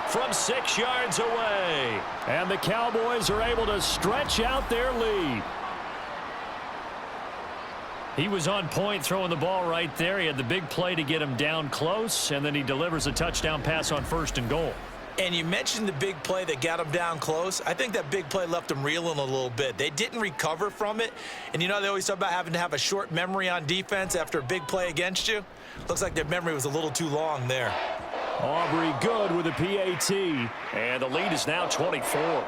from 6 yards away. And the Cowboys are able to stretch out their lead. He was on point throwing the ball right there. He had the big play to get him down close, and then he delivers a touchdown pass on 1st and goal. And you mentioned the big play that got him down close. I think that big play left him reeling a little bit. They didn't recover from it. And you know they always talk about having to have a short memory on defense after a big play against you. Looks like their memory was a little too long there. Aubrey good with a PAT. And the lead is now 24.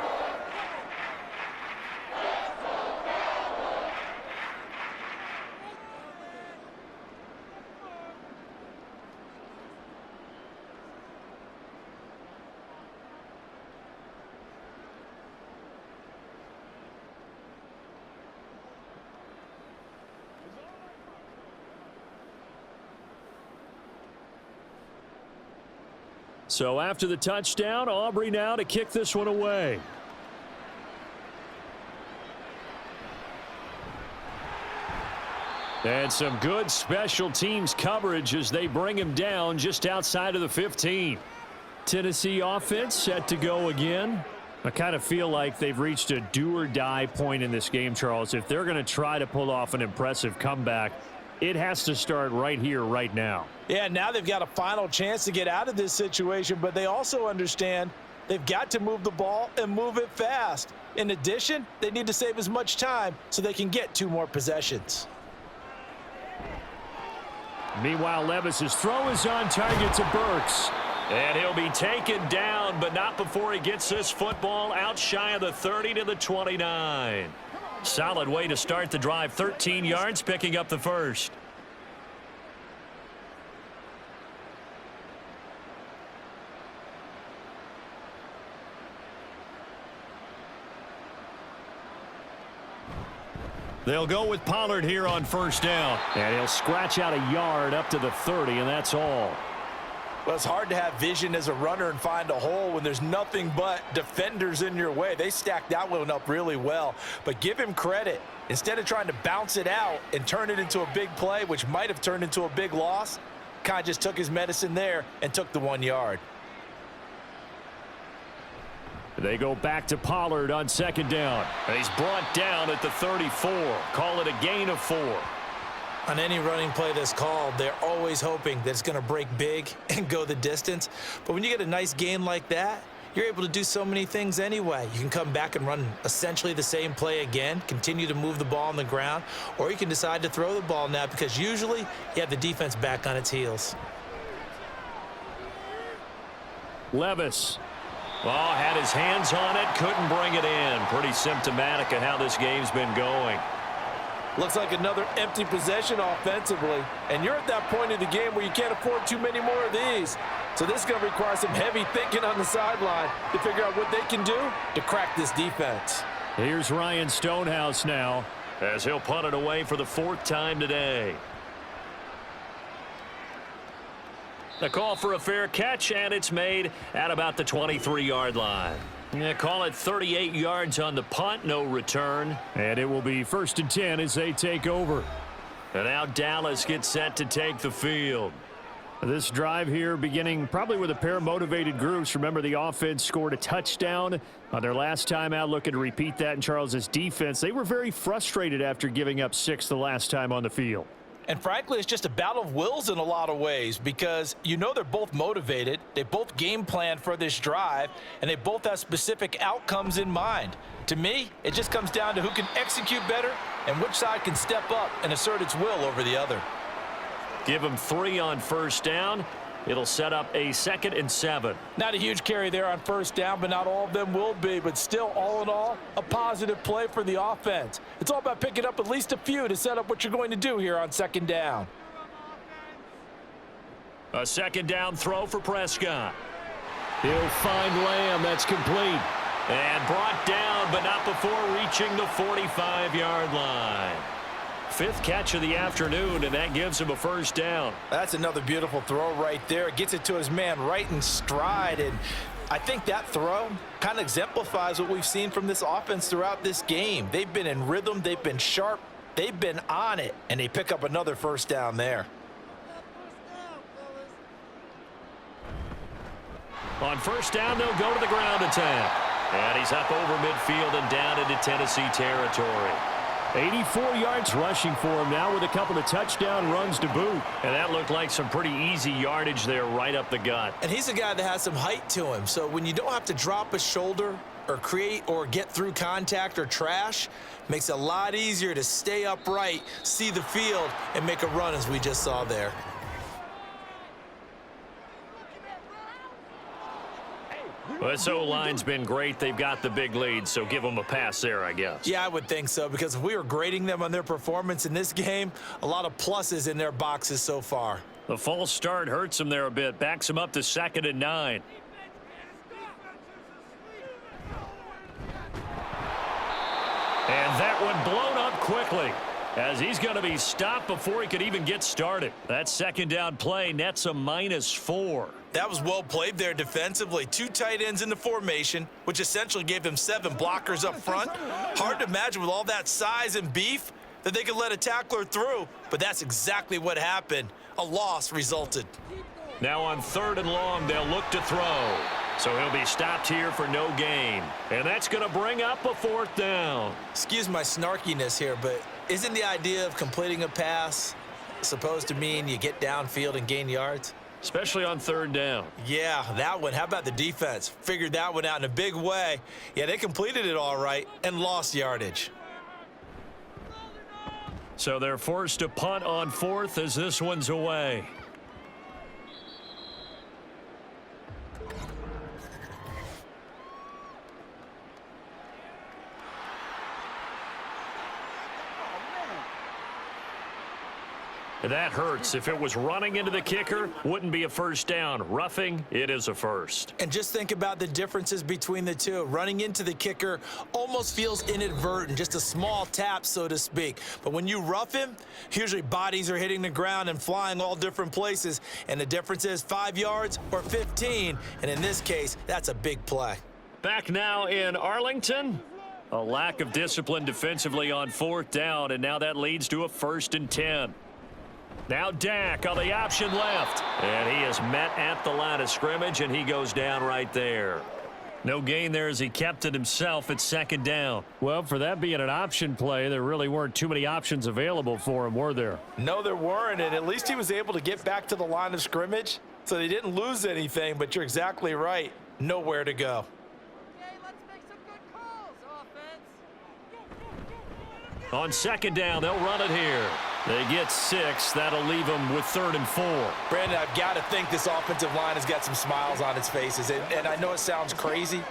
So after the touchdown, Aubrey now to kick this one away. And some good special teams coverage as they bring him down just outside of the 15. Tennessee offense set to go again. I kind of feel like they've reached a do-or-die point in this game, Charles. If they're going to try to pull off an impressive comeback, it has to start right here, right now. Yeah, now they've got a final chance to get out of this situation, but they also understand they've got to move the ball and move it fast. In addition, they need to save as much time so they can get 2 more possessions. Meanwhile, Levis's throw is on target to Burks. And he'll be taken down, but not before he gets this football out shy of the 30 to the 29. Solid way to start the drive. 13 yards, picking up the first. They'll go with Pollard here on first down. And he'll scratch out a yard up to the 30, and that's all. Well, it's hard to have vision as a runner and find a hole when there's nothing but defenders in your way. They stacked that one up really well. But give him credit. Instead of trying to bounce it out and turn it into a big play, which might have turned into a big loss, kind of just took his medicine there and took the 1 yard. They go back to Pollard on second down. He's brought down at the 34. Call it a gain of 4. On any running play that's called, they're always hoping that it's going to break big and go the distance. But when you get a nice gain like that, you're able to do so many things anyway. You can come back and run essentially the same play again, continue to move the ball on the ground, or you can decide to throw the ball now because usually you have the defense back on its heels. Levis. Well, had his hands on it, couldn't bring it in. Pretty symptomatic of how this game's been going. Looks like another empty possession offensively. And you're at that point in the game where you can't afford too many more of these. So this is going to require some heavy thinking on the sideline to figure out what they can do to crack this defense. Here's Ryan Stonehouse now as he'll punt it away for the 4th time today. The call for a fair catch, and it's made at about the 23-yard line. Yeah, call it 38 yards on the punt, no return. And it will be 1st and 10 as they take over. And now Dallas gets set to take the field. This drive here beginning probably with a pair of motivated groups. Remember, the offense scored a touchdown on their last time out, looking to repeat that in Charles's defense. They were very frustrated after giving up 6 the last time on the field. And frankly, it's just a battle of wills in a lot of ways because you know they're both motivated, they both game plan for this drive, and they both have specific outcomes in mind. To me, it just comes down to who can execute better and which side can step up and assert its will over the other. Give them 3 on first down. It'll set up a 2nd and 7. Not a huge carry there on first down, but not all of them will be. But still, all in all, a positive play for the offense. It's all about picking up at least a few to set up what you're going to do here on second down. A 2nd down throw for Prescott. He'll find Lamb. That's complete. And brought down, but not before reaching the 45-yard line. 5th catch of the afternoon, and that gives him a first down. That's another beautiful throw right there. Gets it to his man right in stride, and I think that throw kind of exemplifies what we've seen from this offense throughout this game. They've been in rhythm, they've been sharp, they've been on it, and they pick up another first down there. On first down, they'll go to the ground attack. And he's up over midfield and down into Tennessee territory. 84 yards rushing for him now with a couple of touchdown runs to boot. And that looked like some pretty easy yardage there right up the gut. And he's a guy that has some height to him. So when you don't have to drop a shoulder or create or get through contact or trash, makes it a lot easier to stay upright, see the field, and make a run as we just saw there. Well, this O-line's been great. They've got the big lead, so give them a pass there, I guess. Yeah, I would think so, because if we were grading them on their performance in this game, a lot of pluses in their boxes so far. The false start hurts them there a bit. Backs them up to 2nd and 9. And that one blown up quickly, as he's going to be stopped before he could even get started. That 2nd down play nets a -4. That was well played there defensively. 2 tight ends in the formation, which essentially gave them 7 blockers up front. Hard to imagine with all that size and beef that they could let a tackler through, but that's exactly what happened. A loss resulted. Now on 3rd and long, they'll look to throw. So he'll be stopped here for no gain. And that's going to bring up a 4th down. Excuse my snarkiness here, but isn't the idea of completing a pass supposed to mean you get downfield and gain yards? Especially on 3rd down. Yeah, that one. How about the defense? Figured that one out in a big way. Yeah, they completed it all right and lost yardage. So they're forced to punt on 4th as this one's away. That hurts. If it was running into the kicker, wouldn't be a first down. Roughing, it is a first. And just think about the differences between the two. Running into the kicker almost feels inadvertent, just a small tap, so to speak. But when you rough him, usually bodies are hitting the ground and flying all different places. And the difference is 5 yards or 15. And in this case, that's a big play. Back now in Arlington. A lack of discipline defensively on 4th down, and now that leads to a 1st and 10. Now Dak on the option left, and he is met at the line of scrimmage, and he goes down right there. No gain there as he kept it himself at 2nd down. Well, for that being an option play, there really weren't too many options available for him, were there? No, there weren't, and at least he was able to get back to the line of scrimmage, so they didn't lose anything, but you're exactly right. Nowhere to go. On 2nd down, they'll run it here. They get 6. That'll leave them with 3rd and 4. Brandon, I've got to think this offensive line has got some smiles on its faces. And I know it sounds crazy,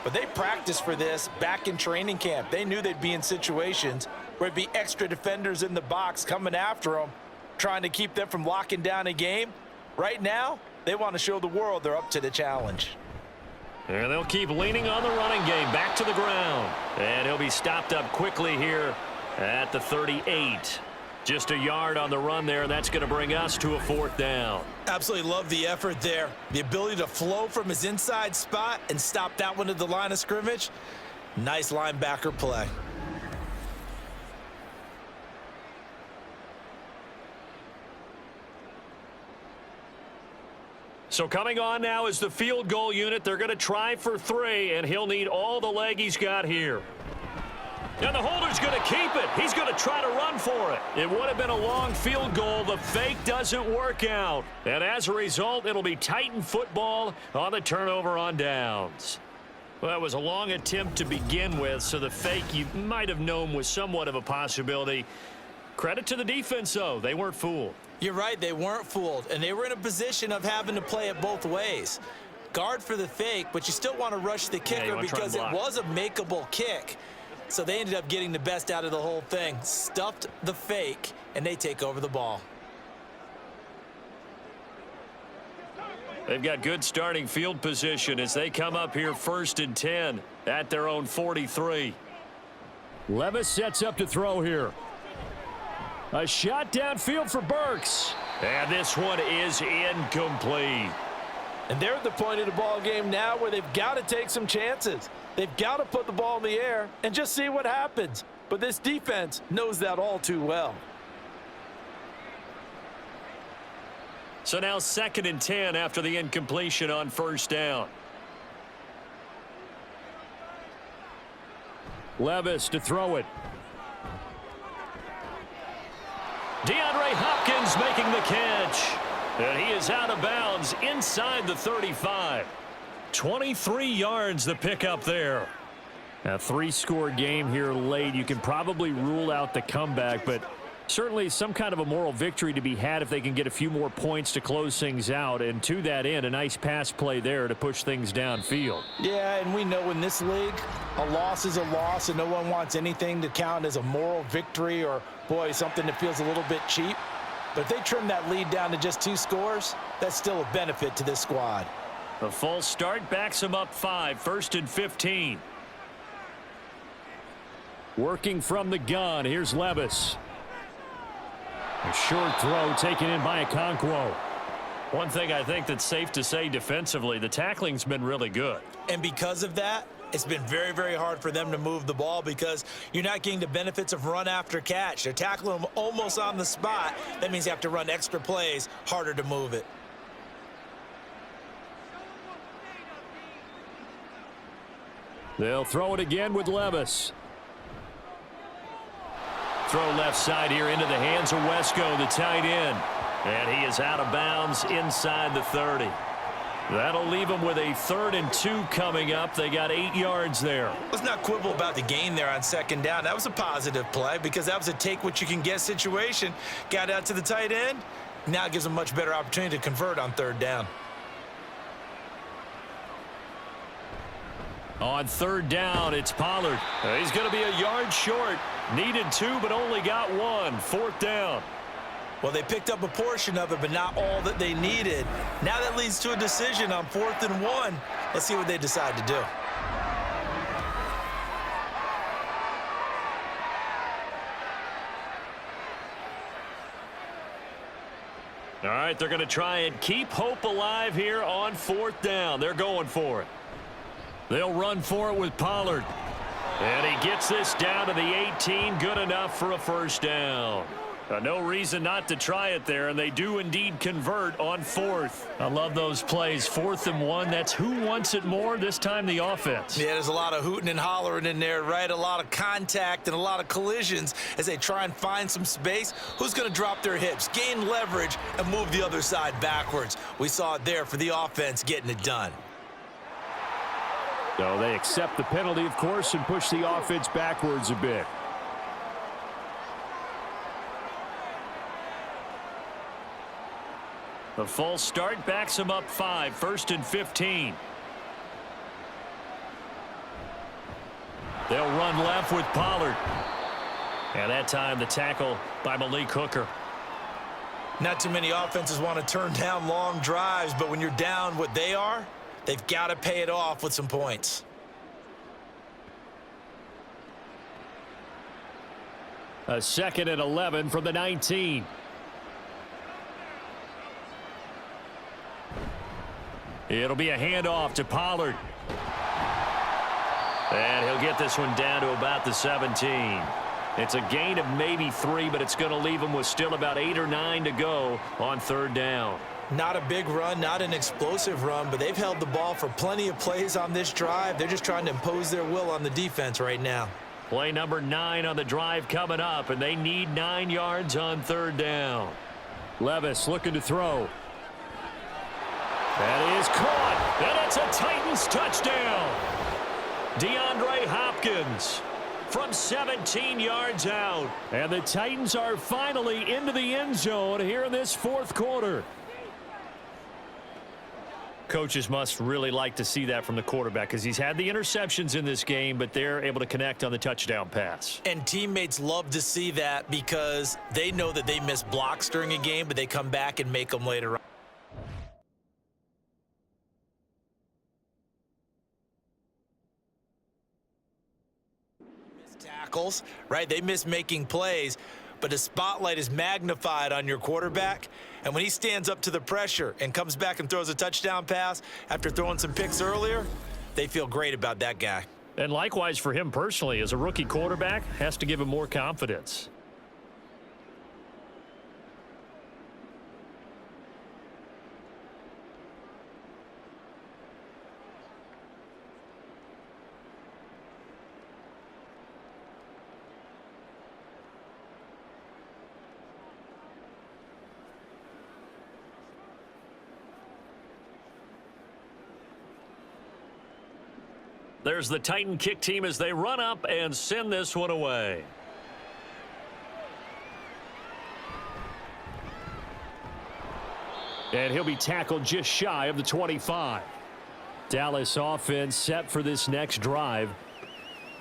but they practiced for this back in training camp. They knew they'd be in situations where it'd be extra defenders in the box coming after them, trying to keep them from locking down a game. Right now, they want to show the world they're up to the challenge. And they'll keep leaning on the running game back to the ground. And he'll be stopped up quickly here at the 38. Just a yard on the run there, and that's going to bring us to a 4th down. Absolutely love the effort there. The ability to flow from his inside spot and stop that one at the line of scrimmage. Nice linebacker play. So coming on now is the field goal unit. They're going to try for 3, and he'll need all the leg he's got here. And the holder's going to keep it. He's going to try to run for it. It would have been a long field goal. The fake doesn't work out. And as a result, it'll be Titan football on the turnover on downs. Well, it was a long attempt to begin with, so the fake you might have known was somewhat of a possibility. Credit to the defense, though. They weren't fooled. You're right. They weren't fooled. And they were in a position of having to play it both ways. Guard for the fake, but you still want to rush the kicker because it was a makeable kick. So they ended up getting the best out of the whole thing. Stuffed the fake, and they take over the ball. They've got good starting field position as they come up here 1st and 10 at their own 43. Levis sets up to throw here. A shot downfield for Burks. And this one is incomplete. And they're at the point of the ball game now where they've got to take some chances. They've got to put the ball in the air and just see what happens. But this defense knows that all too well. So now 2nd and 10 after the incompletion on 1st down. Levis to throw it. DeAndre Hopkins making the catch. And he is out of bounds inside the 35. 23 yards the pickup there. A 3-score game here late. You can probably rule out the comeback, but certainly some kind of a moral victory to be had if they can get a few more points to close things out. And to that end, a nice pass play there to push things downfield. Yeah, and we know in this league, a loss is a loss, and no one wants anything to count as a moral victory or, boy, something that feels a little bit cheap. But if they trim that lead down to just 2 scores, that's still a benefit to this squad. A false start backs him up 5, 1st and 15. Working from the gun, here's Levis. A short throw taken in by Okonkwo. One thing I think that's safe to say defensively, the tackling's been really good. And because of that, it's been very, very hard for them to move the ball because you're not getting the benefits of run after catch. They're tackling them almost on the spot. That means you have to run extra plays, harder to move it. They'll throw it again with Levis. Throw left side here into the hands of Wesco, the tight end. And he is out of bounds inside the 30. That'll leave them with a 3rd and 2 coming up. They got 8 yards there. Let's not quibble about the gain there on 2nd down. That was a positive play because that was a take-what-you-can-get situation. Got out to the tight end. Now it gives them a much better opportunity to convert on 3rd down. On 3rd down, it's Pollard. He's going to be a yard short. Needed 2, but only got 1. 4th down. Well, they picked up a portion of it, but not all that they needed. Now that leads to a decision on 4th and 1. Let's see what they decide to do. All right, they're going to try and keep hope alive here on 4th down. They're going for it. They'll run for it with Pollard. And he gets this down to the 18, good enough for a first down. No reason not to try it there, and they do indeed convert on 4th. I love those plays. 4th and 1, that's who wants it more, this time the offense. Yeah, there's a lot of hooting and hollering in there, right? A lot of contact and a lot of collisions as they try and find some space. Who's going to drop their hips, gain leverage, and move the other side backwards? We saw it there for the offense getting it done. So they accept the penalty, of course, and push the offense backwards a bit. The false start backs him up 5, 1st and 15. They'll run left with Pollard. And that time the tackle by Malik Hooker. Not too many offenses want to turn down long drives, but when you're down what they are, they've got to pay it off with some points. A 2nd and 11 from the 19. It'll be a handoff to Pollard. And he'll get this one down to about the 17. It's a gain of maybe 3, but it's going to leave him with still about 8 or 9 to go on 3rd down. Not a big run, not an explosive run, but they've held the ball for plenty of plays on this drive. They're just trying to impose their will on the defense right now. Play number 9 on the drive coming up, and they need 9 yards on 3rd down. Levis looking to throw. That is caught, and it's a Titans touchdown. DeAndre Hopkins from 17 yards out. And the Titans are finally into the end zone here in this 4th quarter. Coaches must really like to see that from the quarterback because he's had the interceptions in this game, but they're able to connect on the touchdown pass. And teammates love to see that because they know that they miss blocks during a game, but they come back and make them later on. Tackles, right? They miss making plays, but the spotlight is magnified on your quarterback. And when he stands up to the pressure and comes back and throws a touchdown pass after throwing some picks earlier, they feel great about that guy. And likewise for him personally, as a rookie quarterback, has to give him more confidence. There's the Titan kick team as they run up and send this one away. And he'll be tackled just shy of the 25. Dallas offense set for this next drive.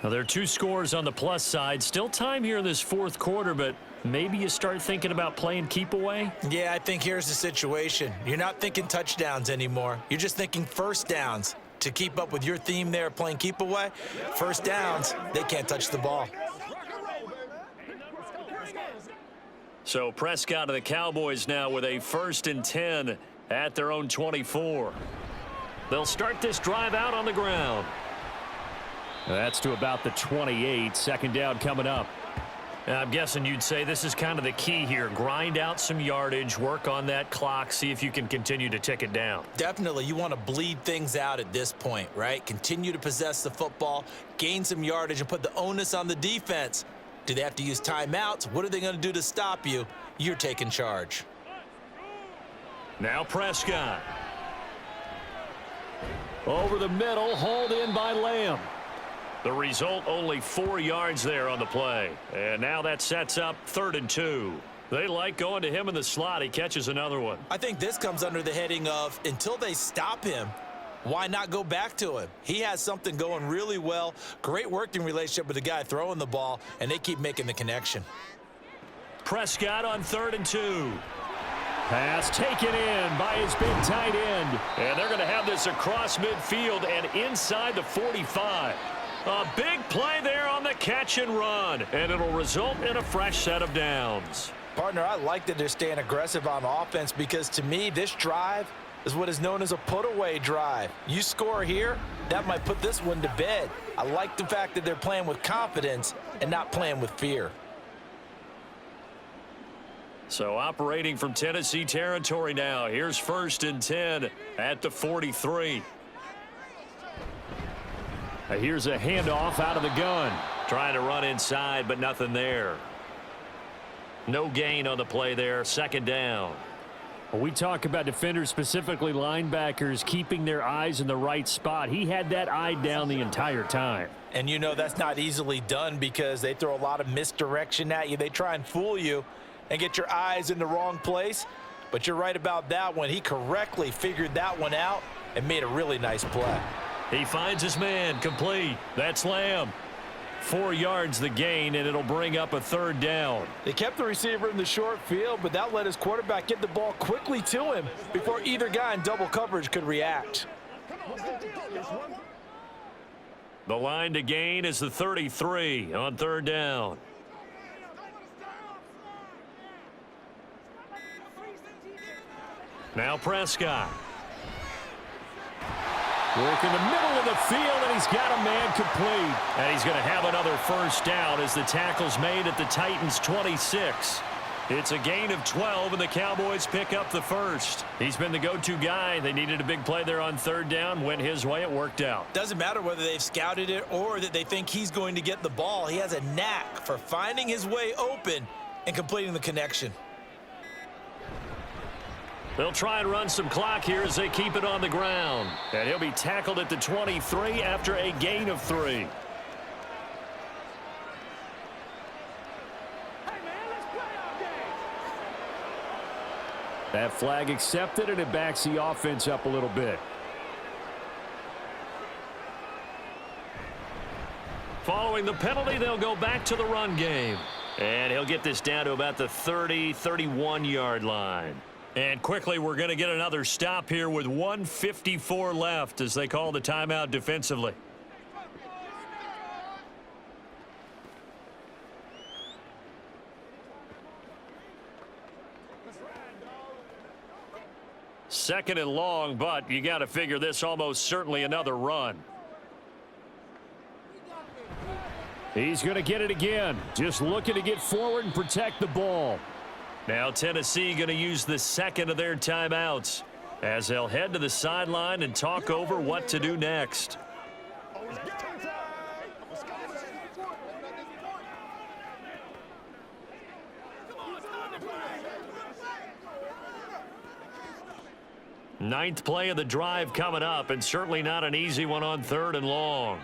Now, there are 2 scores on the plus side. Still time here in this 4th quarter, but maybe you start thinking about playing keep away? Yeah, I think here's the situation. You're not thinking touchdowns anymore. You're just thinking first downs. To keep up with your theme there, playing keep away, first downs, they can't touch the ball. So Prescott of the Cowboys now with a 1st and 10 at their own 24. They'll start this drive out on the ground. That's to about the 28. 2nd down coming up. I'm guessing you'd say this is kind of the key here. Grind out some yardage, work on that clock, see if you can continue to tick it down. Definitely. You want to bleed things out at this point, right? Continue to possess the football, gain some yardage, and put the onus on the defense. Do they have to use timeouts? What are they going to do to stop you? You're taking charge. Now Prescott. Over the middle, hauled in by Lamb. The result, only 4 yards there on the play. And now that sets up 3rd and 2. They like going to him in the slot. He catches another one. I think this comes under the heading of until they stop him, why not go back to him? He has something going really well. Great working relationship with the guy throwing the ball, and they keep making the connection. Prescott on 3rd and 2. Pass taken in by his big tight end. And they're going to have this across midfield and inside the 45. A big play there on the catch and run. And it'll result in a fresh set of downs. Partner, I like that they're staying aggressive on offense because to me, this drive is what is known as a put-away drive. You score here, that might put this one to bed. I like the fact that they're playing with confidence and not playing with fear. So operating from Tennessee territory now. Here's 1st and 10 at the 43. Here's a handoff out of the gun. Trying to run inside, but nothing there. No gain on the play there. 2nd down. We talk about defenders, specifically linebackers, keeping their eyes in the right spot. He had that eye down the entire time. And you know that's not easily done because they throw a lot of misdirection at you. They try and fool you and get your eyes in the wrong place. But you're right about that one. He correctly figured that one out and made a really nice play. He finds his man, complete. That's Lamb. 4 yards the gain, and it'll bring up a 3rd down. They kept the receiver in the short field, but that let his quarterback get the ball quickly to him before either guy in double coverage could react. The line to gain is the 33 on 3rd down. Now Prescott. Work in the middle of the field, and he's got a man complete. And he's going to have another 1st down as the tackle's made at the Titans' 26. It's a gain of 12, and the Cowboys pick up the 1st. He's been the go-to guy. They needed a big play there on 3rd down. Went his way. It worked out. Doesn't matter whether they've scouted it or that they think he's going to get the ball. He has a knack for finding his way open and completing the connection. They'll try and run some clock here as they keep it on the ground. And he'll be tackled at the 23 after a gain of 3. That flag accepted, and it backs the offense up a little bit. Following the penalty, they'll go back to the run game. And he'll get this down to about the 30, 31-yard line. And quickly, we're going to get another stop here with 1:54 left as they call the timeout defensively. Second and long, but you got to figure this almost certainly another run. He's going to get it again. Just looking to get forward and protect the ball. Now Tennessee going to use the 2nd of their timeouts as they'll head to the sideline and talk over what to do next. Ninth play of the drive coming up, and certainly not an easy one on 3rd and long.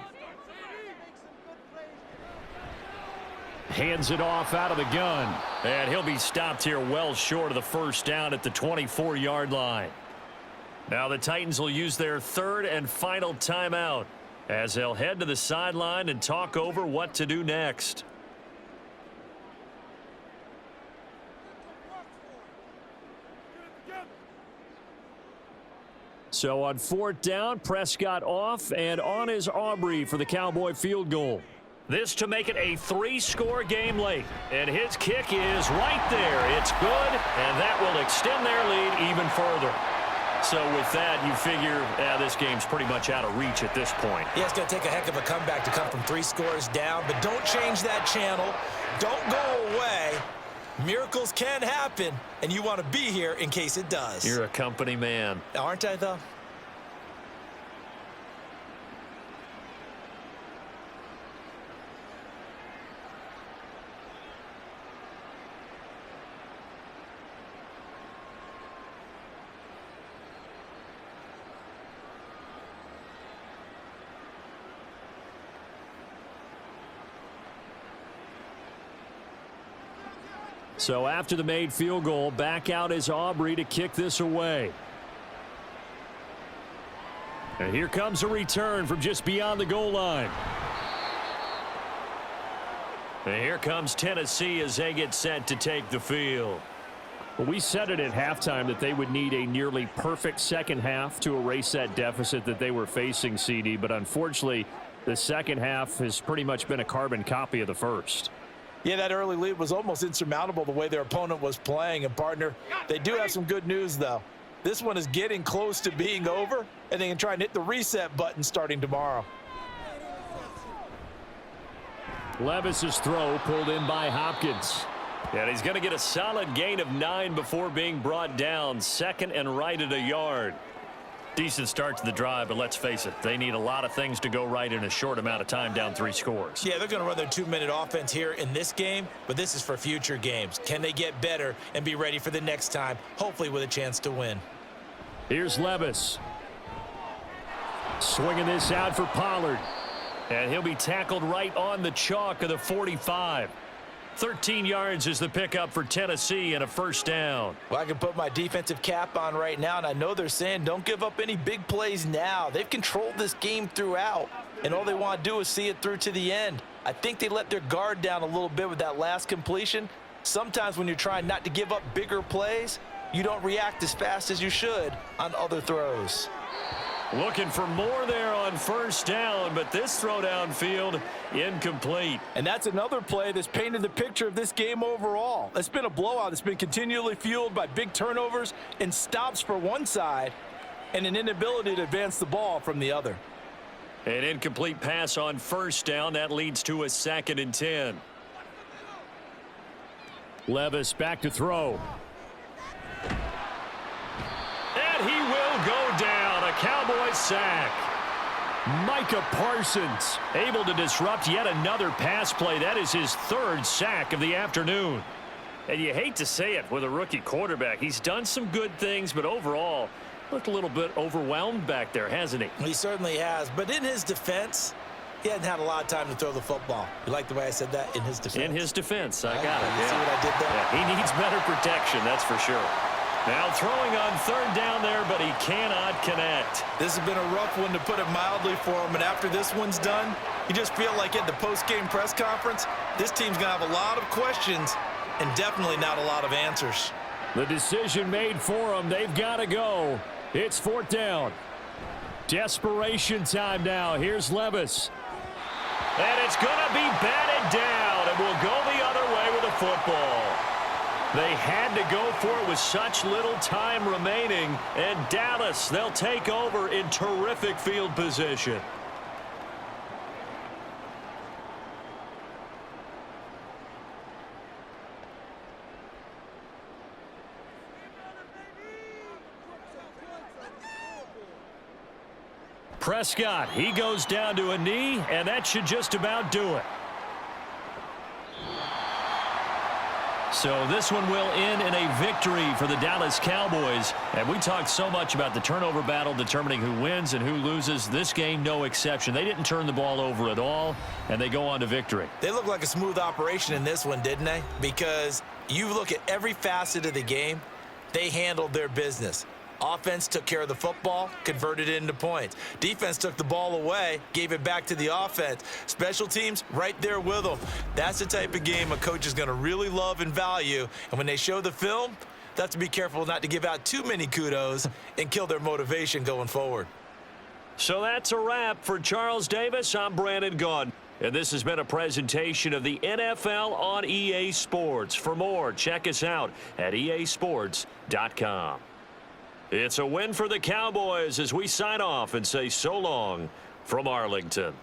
Hands it off out of the gun. And he'll be stopped here well short of the 1st down at the 24-yard line. Now the Titans will use their 3rd and final timeout as they'll head to the sideline and talk over what to do next. So on 4th down, Prescott off, and on is Aubrey for the Cowboy field goal. This to make it a 3-score game late. And his kick is right there. It's good, and that will extend their lead even further. So with that, you figure this game's pretty much out of reach at this point. Yeah, it's going to take a heck of a comeback to come from 3 scores down, but don't change that channel. Don't go away. Miracles can happen, and you want to be here in case it does. You're a company man. Aren't I, though? So after the made field goal, back out is Aubrey to kick this away. And here comes a return from just beyond the goal line. And here comes Tennessee as they get set to take the field. Well, we said it at halftime that they would need a nearly perfect second half to erase that deficit that they were facing, CD. But unfortunately, the second half has pretty much been a carbon copy of the first. Yeah, that early lead was almost insurmountable the way their opponent was playing. And, partner, they do have some good news, though. This one is getting close to being over, and they can try and hit the reset button starting tomorrow. Levis's throw pulled in by Hopkins. And he's going to get a solid gain of 9 before being brought down. Second and right at a yard. Decent start to the drive, but let's face it, they need a lot of things to go right in a short amount of time, down 3 scores. Yeah, they're going to run their 2-minute offense here in this game, but this is for future games. Can they get better and be ready for the next time, hopefully with a chance to win? Here's Levis. Swinging this out for Pollard. And he'll be tackled right on the chalk of the 45. 13 yards is the pickup for Tennessee and a first down. Well, I can put my defensive cap on right now, and I know they're saying don't give up any big plays now. They've controlled this game throughout, and all they want to do is see it through to the end. I think they let their guard down a little bit with that last completion. Sometimes when you're trying not to give up bigger plays, you don't react as fast as you should on other throws. Looking for more there on first down, but this throw downfield incomplete. And that's another play that's painted the picture of this game overall. It's been a blowout. It's been continually fueled by big turnovers and stops for one side and an inability to advance the ball from the other. An incomplete pass on first down. That leads to a 2nd and 10. Levis back to throw. And he will go down. A Cowboys sack. Micah Parsons able to disrupt yet another pass play. That is his 3rd sack of the afternoon. And you hate to say it with a rookie quarterback. He's done some good things, but overall looked a little bit overwhelmed back there, hasn't he? He certainly has. But in his defense, he hadn't had a lot of time to throw the football. You like the way I said that? In his defense. In his defense. I got it. You see what I did there? Yeah, he needs better protection, that's for sure. Now throwing on 3rd down there, but he cannot connect. This has been a rough one, to put it mildly, for him. And after this one's done, you just feel like at the post-game press conference, this team's going to have a lot of questions and definitely not a lot of answers. The decision made for them. They've got to go. It's 4th down. Desperation time now. Here's Levis. And it's going to be batted down, and we'll go the other way with the football. They had to go for it with such little time remaining, and Dallas, they'll take over in terrific field position. Prescott, he goes down to a knee, and that should just about do it. So this one will end in a victory for the Dallas Cowboys. And we talked so much about the turnover battle determining who wins and who loses. This game, no exception. They didn't turn the ball over at all, and they go on to victory. They look like a smooth operation in this one, didn't they? Because you look at every facet of the game, they handled their business. Offense took care of the football, converted it into points. Defense took the ball away, gave it back to the offense. Special teams, right there with them. That's the type of game a coach is going to really love and value. And when they show the film, they have to be careful not to give out too many kudos and kill their motivation going forward. So that's a wrap for Charles Davis. I'm Brandon Gaudin. And this has been a presentation of the NFL on EA Sports. For more, check us out at easports.com. It's a win for the Cowboys as we sign off and say so long from Arlington.